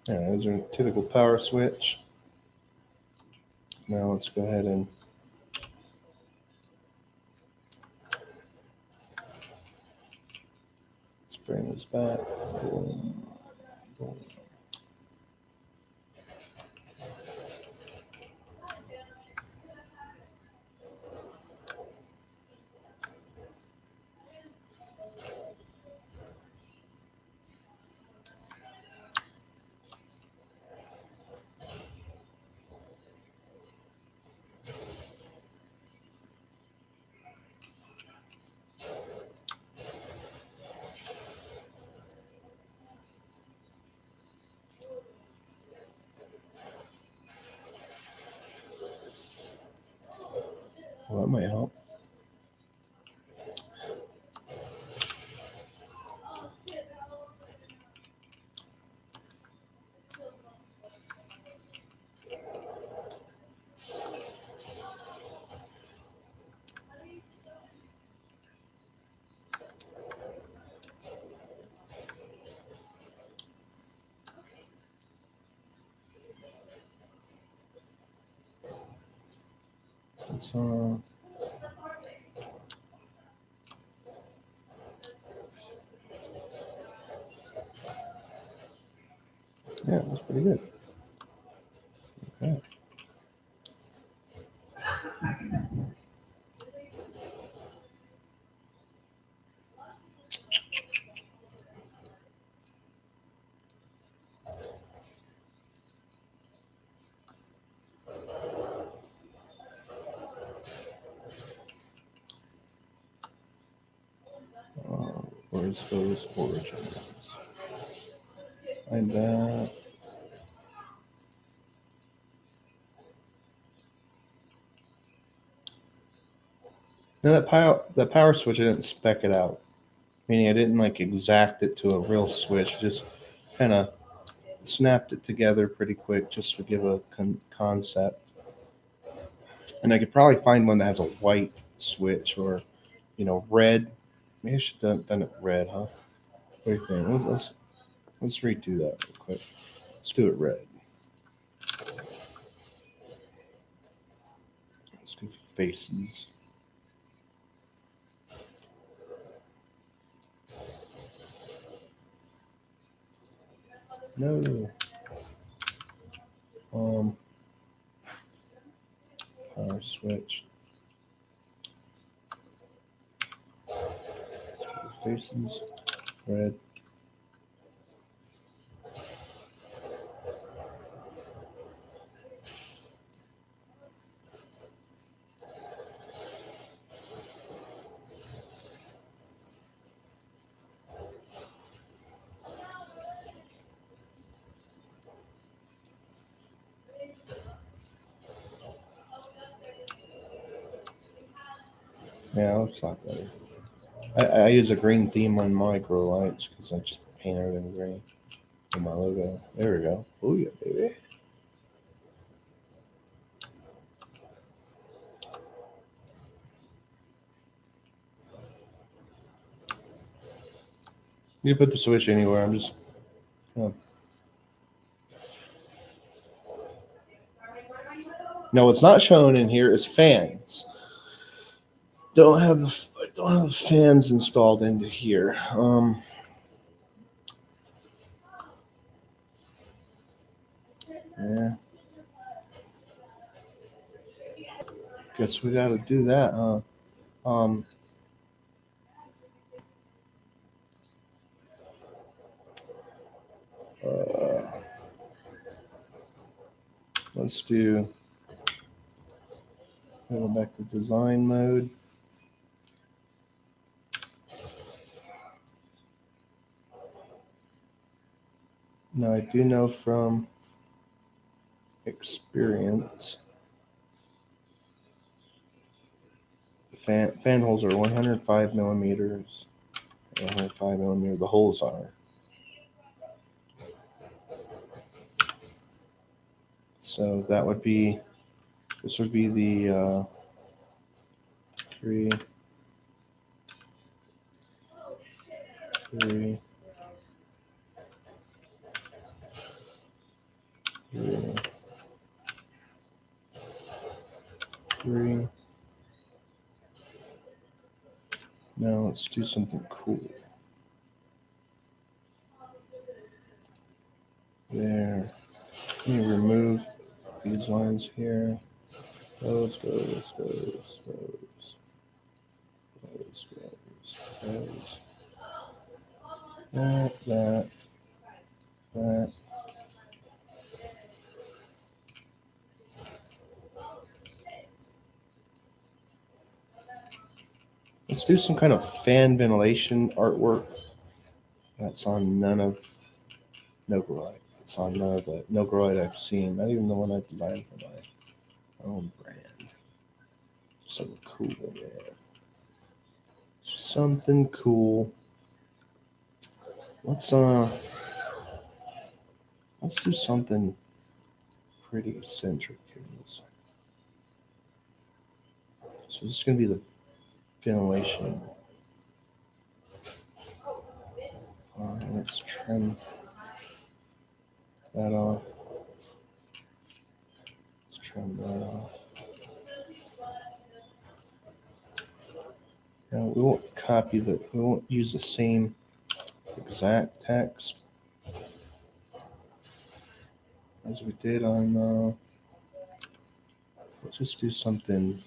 Yeah, there's our typical power switch. Now let's go ahead and let's bring this back. Boom, boom. Well, that might help. Let's yeah, that's pretty good. Okay. Where's those origins? Like that. Now that power switch, I didn't spec it out. Meaning I didn't like exact it to a real switch. Just kind of snapped it together pretty quick just to give a concept. And I could probably find one that has a white switch or, red. Maybe I should have done it red, huh? What do you think? Let's redo that real quick. Let's do it red. Let's do faces. No. Power switch. Let's do the faces. Red. Yeah, it looks a lot better. I use a green theme on my grow lights because I just paint everything green on my logo. There we go. Oh yeah, baby. You can put the switch anywhere. I'm just. Now, what's not shown in here is fans. Don't have the fans installed into here. Yeah. Guess we got to do that, huh? Uh, let's do. Go back to design mode. Now I do know from experience, the fan holes are 105 millimeters. 105 millimeter. The holes are. So that would be. This would be the 3, 3, 3, 3. Now let's do something cool. There. Let me remove these lines here. Those. That. Let's do some kind of fan ventilation artwork. That's on none of Nogrite. It's on none of the Nogrite I've seen. Not even the one I've designed for my own brand. Something cool, man. Something cool. Let's do something pretty eccentric here. So this is gonna be the ventilation. Let's trim that off. Let's trim that off. Now we won't copy the. We won't use the same exact text as we did on. Let's just do something.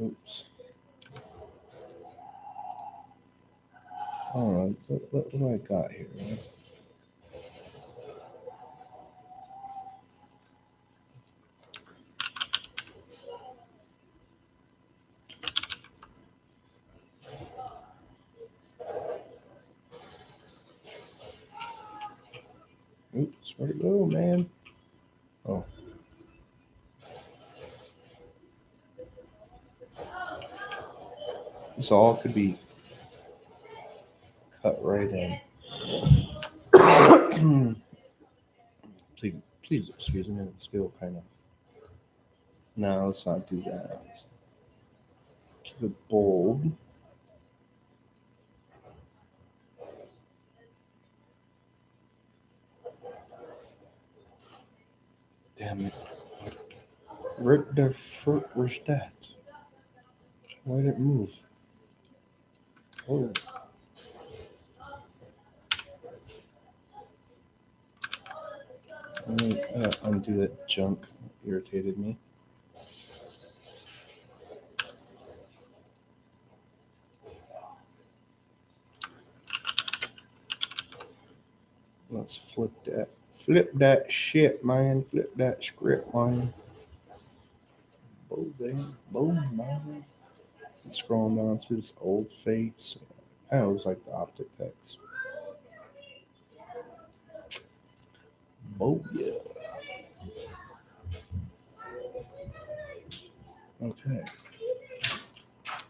Oops. All right. What do I got here? Oops, where'd it go, man? Oh. This all could be cut right in. Please excuse me, I'm still kind of. No, let's not do that. Let's keep it bold. Damn it. Where's that? Why did it move? Oh. Let me undo that junk. It irritated me. Let's flip that. Flip that shit, man. Flip that script, man. Boom, man. Scrolling down to this old face. Kind of looks like the Optic text. Oh, yeah. Okay.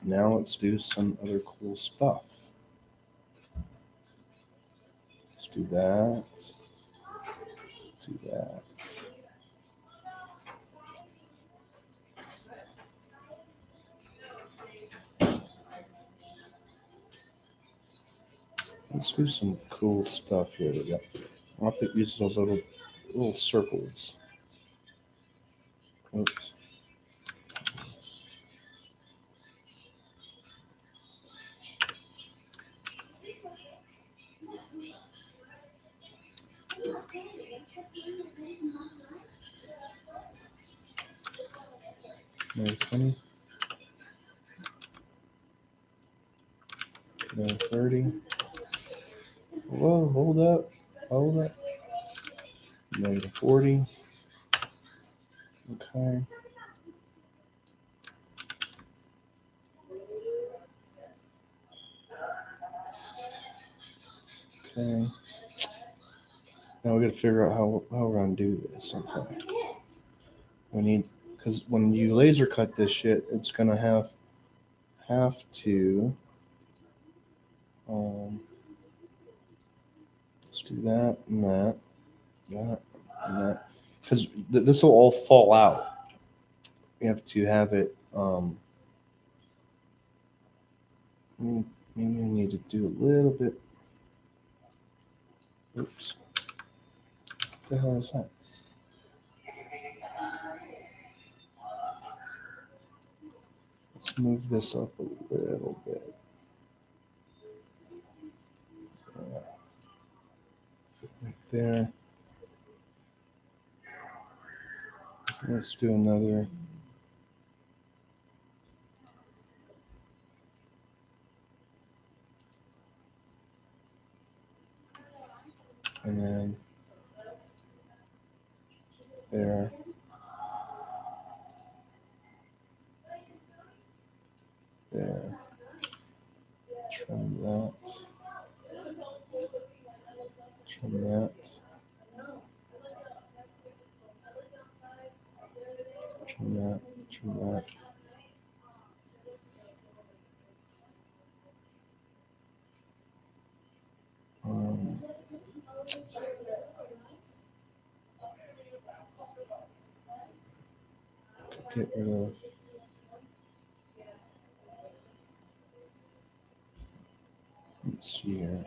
Now let's do some other cool stuff. Let's do that. Do that. Let's do some cool stuff here. We got Optic uses those little circles. Oops. Maybe 20. Maybe 30. Whoa, hold up. Maybe 40. Okay. Okay. Now we got to figure out how we're gonna do this. Okay. We need, because when you laser cut this shit, it's gonna have to. Um, let's do that and that, that and that, because this will all fall out. We have to have it. Maybe we need to do a little bit. Oops. What the hell is that? Let's move this up a little bit. Right there. Let's do another. And then there. There. Trim that. Trim that. Trim that. Trim that. Get rid of. Let's see here.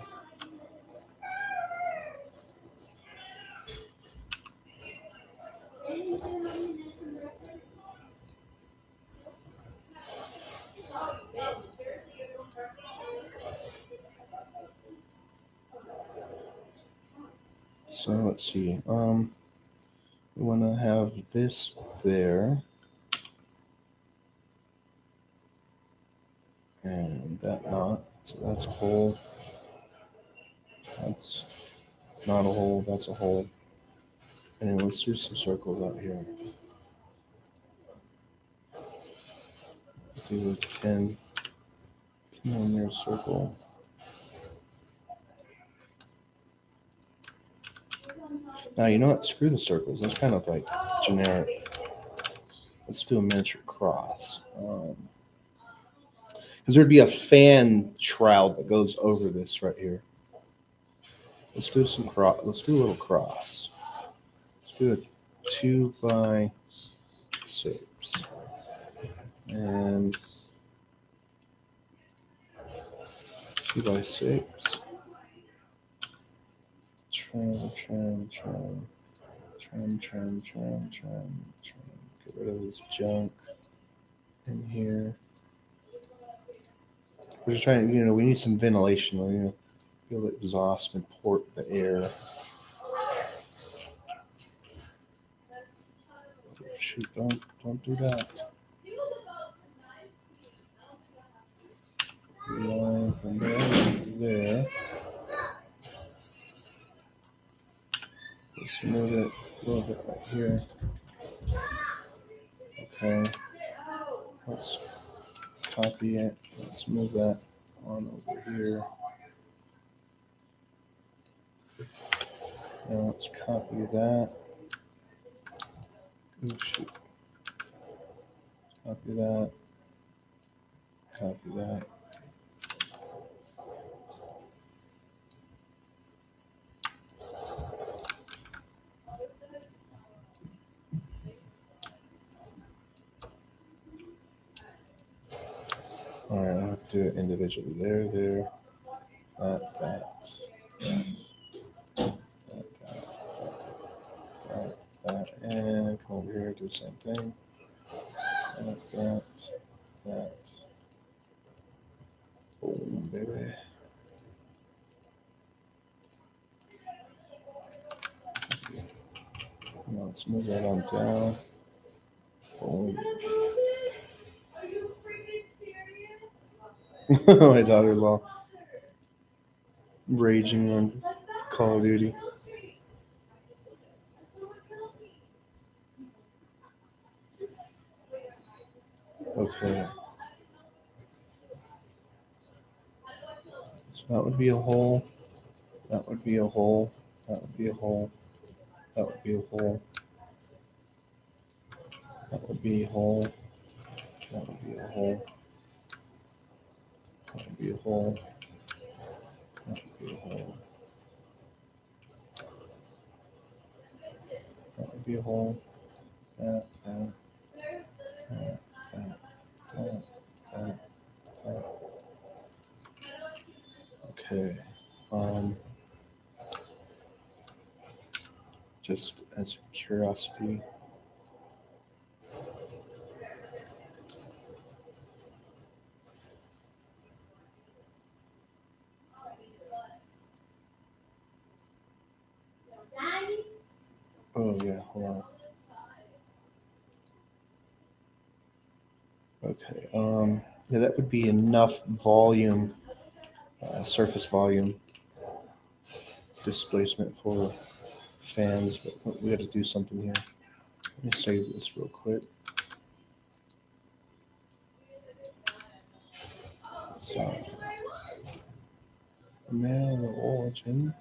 So let's see. We want to have this there, and that not. So that's a hole. That's not a hole. That's a hole. And let's do some circles out here. Do a 10 millimeter circle. Now, you know what? Screw the circles. That's kind of like generic. Let's do a miniature cross. Because there'd be a fan shroud that goes over this right here. Let's do some cross. Let's do a little cross. Let's do a 2x6. And 2x6. Trim. Get rid of this junk in here. We're just trying to, we need some ventilation. We're going to be able to exhaust and port the air. Shoot, don't do that. Line from there to there. Let's move it a little bit right here. Okay. Let's copy it. Let's move that on over here. Now let's copy that. Oh, shoot. Copy that. Copy that. All right, I have to do it individually. There, that, and come over here, do the same thing. That. Boom, baby. Now let's move that on down. Boom. My daughter-in-law raging on Call of Duty. Okay. So that would be a hole. That would be a hole. That would be a hole. That would be a hole. That would be a hole. That would be a hole. That would be a hole. That would be a hole. That would be a hole. That, that, that, that, that, that, that. Okay. Just as curiosity. Oh yeah, hold on. Okay. Yeah, that would be enough volume, surface volume displacement for fans, but we got to do something here. Let me save this real quick. So, man of the origin.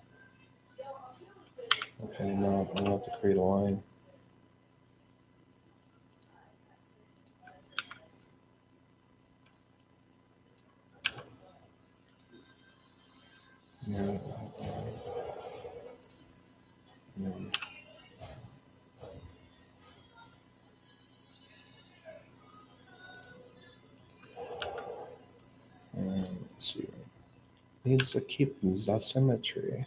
Okay, now I'm gonna have to create a line. Yeah, and let's see. Needs to keep the symmetry.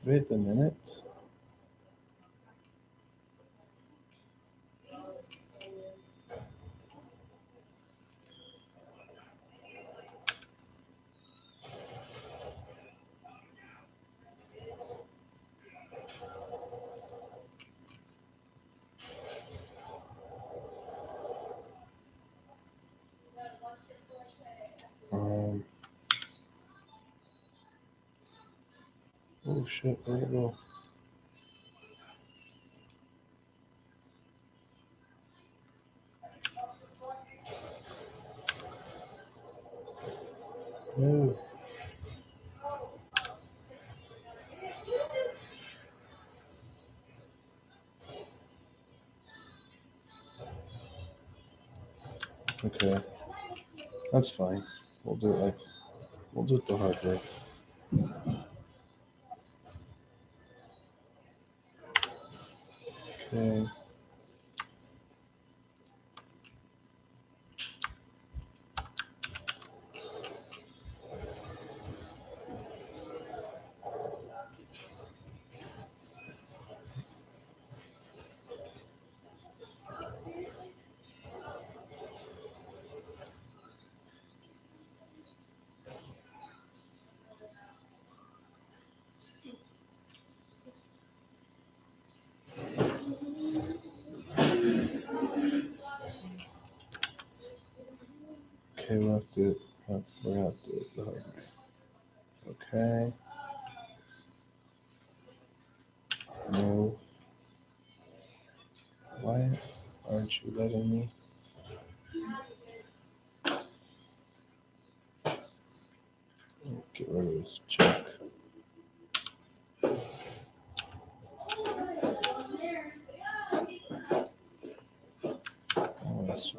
Wait a minute. Oh shit, where'd it go? No. Okay, that's fine. We'll do it the hard way. Okay. Okay, we'll have to. We're gonna have to do it the hard way. Okay. No. Why aren't you letting me? Get rid of this junk. Oh, I see.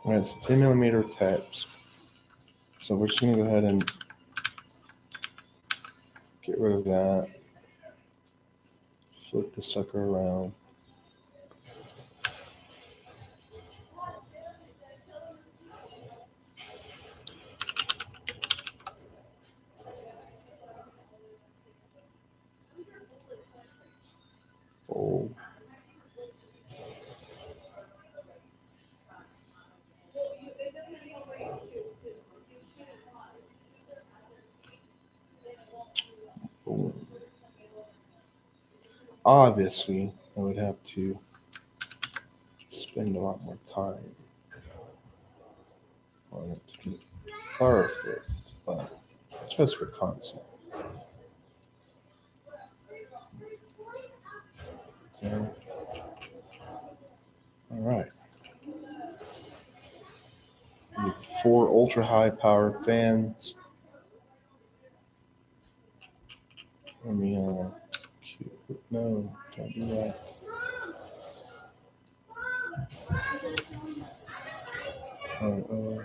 All right, so 10 millimeter text. So we're just gonna go ahead and get rid of that. Flip the sucker around. Oh. Boom. Obviously, I would have to spend a lot more time. want it to be perfect, but just for concept. Okay. All right. We need 4 ultra high powered fans. Let me no, don't do that. Uh, oh.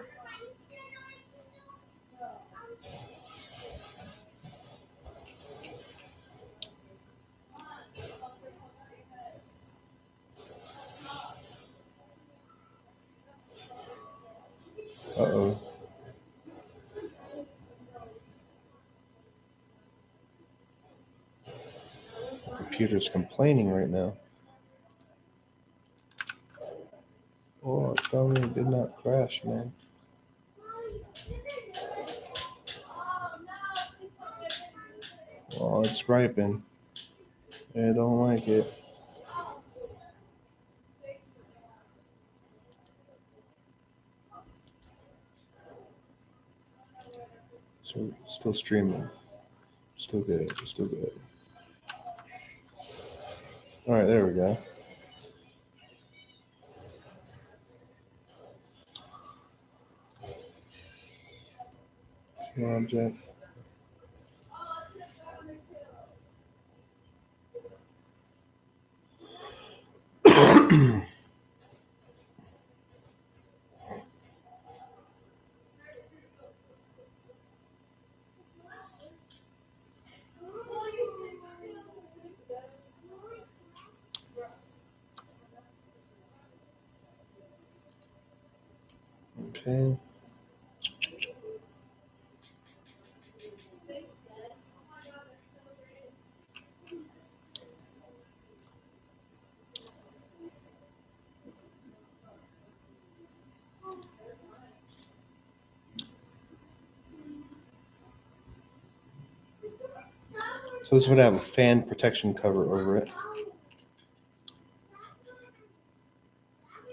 The computer's complaining right now. Oh, tell me it did not crash, man. Well, it's ripen. I don't like it. So still streaming. Still good. Still good. All right, there we go. Object. Okay. So this would have a fan protection cover over it.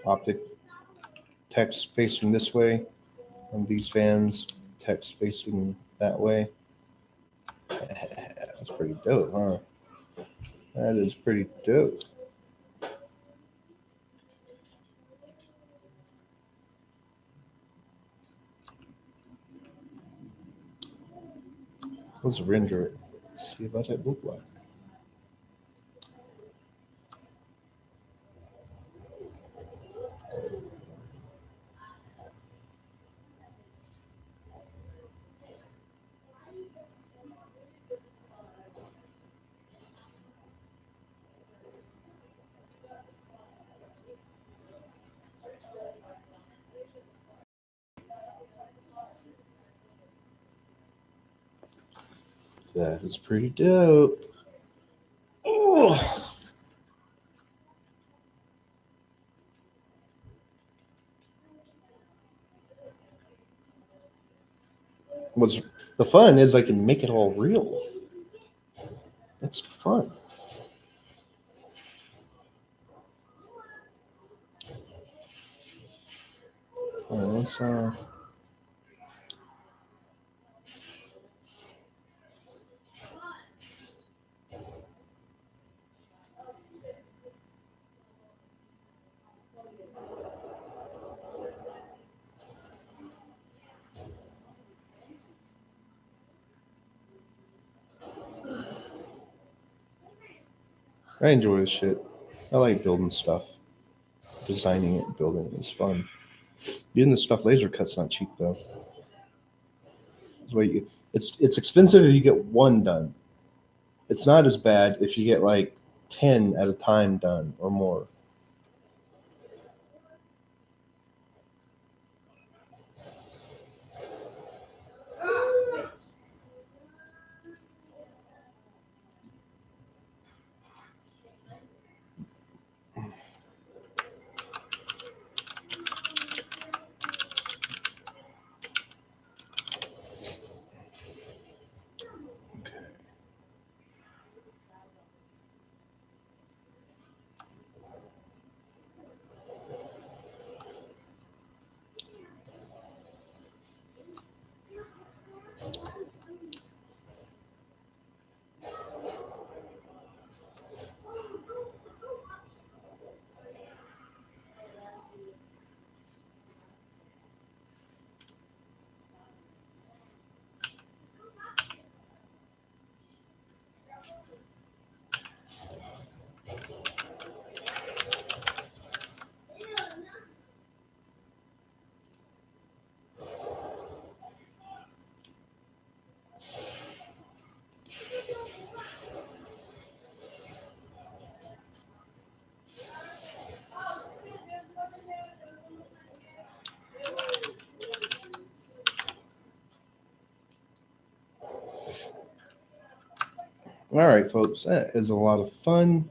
Optic text facing this way, and these fans text facing that way. That's pretty dope, huh? That is pretty dope. Let's render it. See what it look like. That is pretty dope. Oh. What's the fun is I can make it all real. That's fun. All right, let's I enjoy this shit. I like building stuff. Designing it and building it is fun. Getting the stuff laser cut's not cheap though. It's expensive if you get one done. It's not as bad if you get like 10 at a time done or more. All right, folks, that is a lot of fun.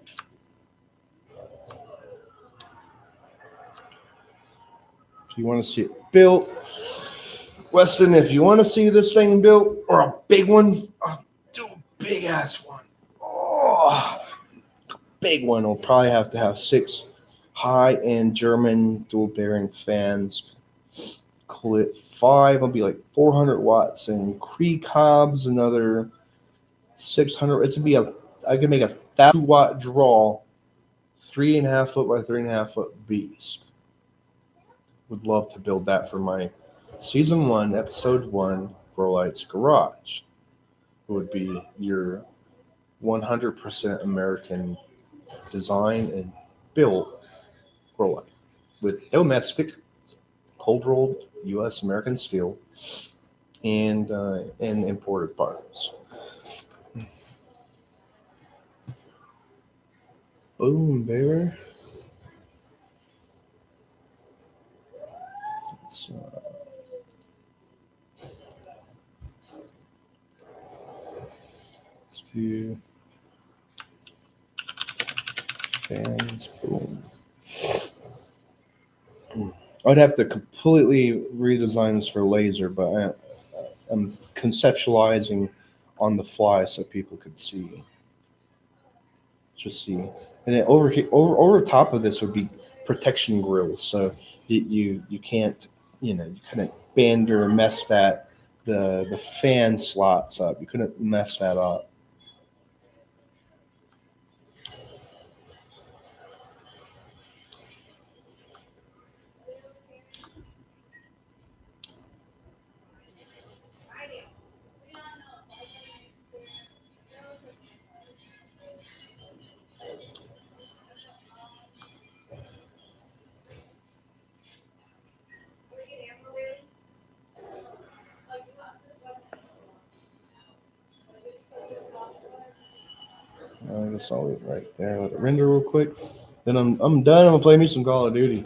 If you want to see it built, Weston, if you want to see this thing built or a big one, do a big ass one. Oh, big one. We'll probably have to have 6 high-end German dual bearing fans. Clip 5 will be like 400 watts, and Cree cobs another 600. It's gonna be a. I can make a 1,000-watt draw, 3.5 foot by 3.5 foot beast. Would love to build that for my season 1, episode 1, Grow Lights Garage. It would be your 100% American design and built grow light with domestic cold rolled U.S. American steel and imported parts. Boom, baby. So, let's do fans. Boom. I'd have to completely redesign this for laser, but I'm conceptualizing on the fly so people could see. Just see, and then over top of this would be protection grills, so you can't, you couldn't bend or mess the fan slots up. You couldn't mess that up. I guess I'll leave it right there. Let it render real quick. Then I'm done. I'm gonna play me some Call of Duty.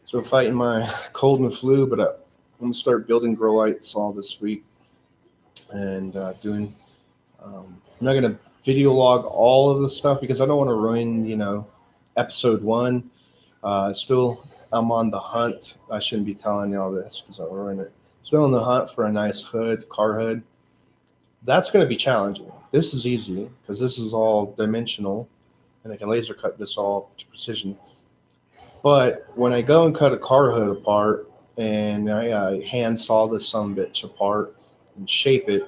So fighting my cold and flu, but I'm gonna start building grow lights all this week and doing. I'm not gonna video log all of the stuff because I don't want to ruin, episode 1. Still, I'm on the hunt. I shouldn't be telling you all this because I'll ruin it. Still on the hunt for a nice hood, car hood. That's going to be challenging. This is easy because this is all dimensional, and I can laser cut this all to precision. But when I go and cut a car hood apart, and I hand saw this some bitch apart and shape it,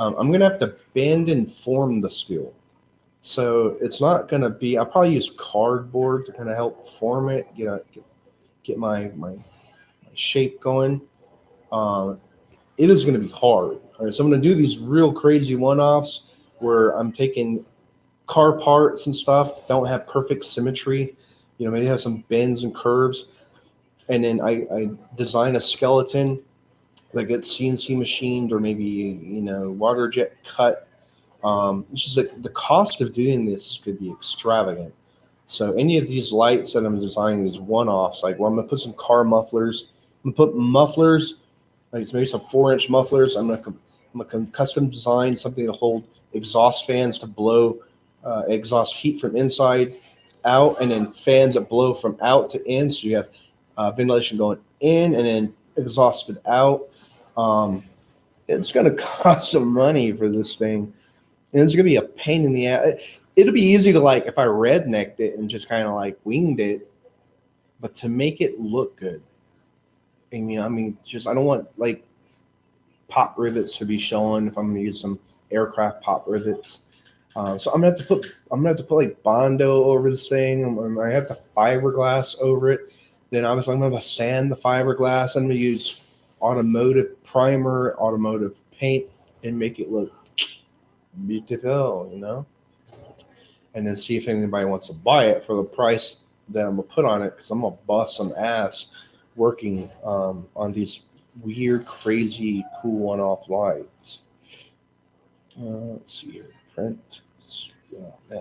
I'm going to have to bend and form the steel. So it's not going to be. I'll probably use cardboard to kind of help form it, get my shape going. Um, it is going to be hard. All right, so I'm going to do these real crazy one-offs where I'm taking car parts and stuff that don't have perfect symmetry. Maybe have some bends and curves, and then I design a skeleton that gets CNC machined or maybe water jet cut. It's just like the cost of doing this could be extravagant. So any of these lights that I'm designing, these one-offs, like I'm gonna put some car mufflers. I'm gonna put mufflers, like it's maybe some 4-inch mufflers. I'm gonna custom design something to hold exhaust fans to blow exhaust heat from inside out, and then fans that blow from out to in. So you have ventilation going in and then exhausted out. Um, it's gonna cost some money for this thing, and it's gonna be a pain in the ass. It'll be easy to, like, if I rednecked it and just kind of like winged it, but to make it look good, just I don't want like pop rivets to be showing if I'm gonna use some aircraft pop rivets. So I'm gonna have to put like Bondo over this thing. I have to fiberglass over it. Then obviously I'm gonna sand the fiberglass. I'm gonna use automotive primer, automotive paint, and make it look beautiful. And then see if anybody wants to buy it for the price that I'm gonna put on it, because I'm gonna bust some ass working on these weird, crazy, cool one-off lights. Let's see here, print. Yeah.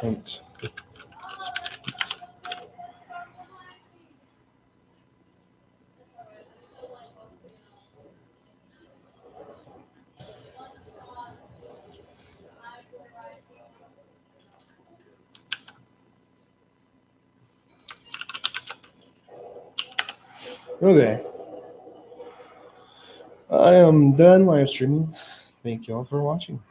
Hint. Okay. I am done live streaming. Thank you all for watching.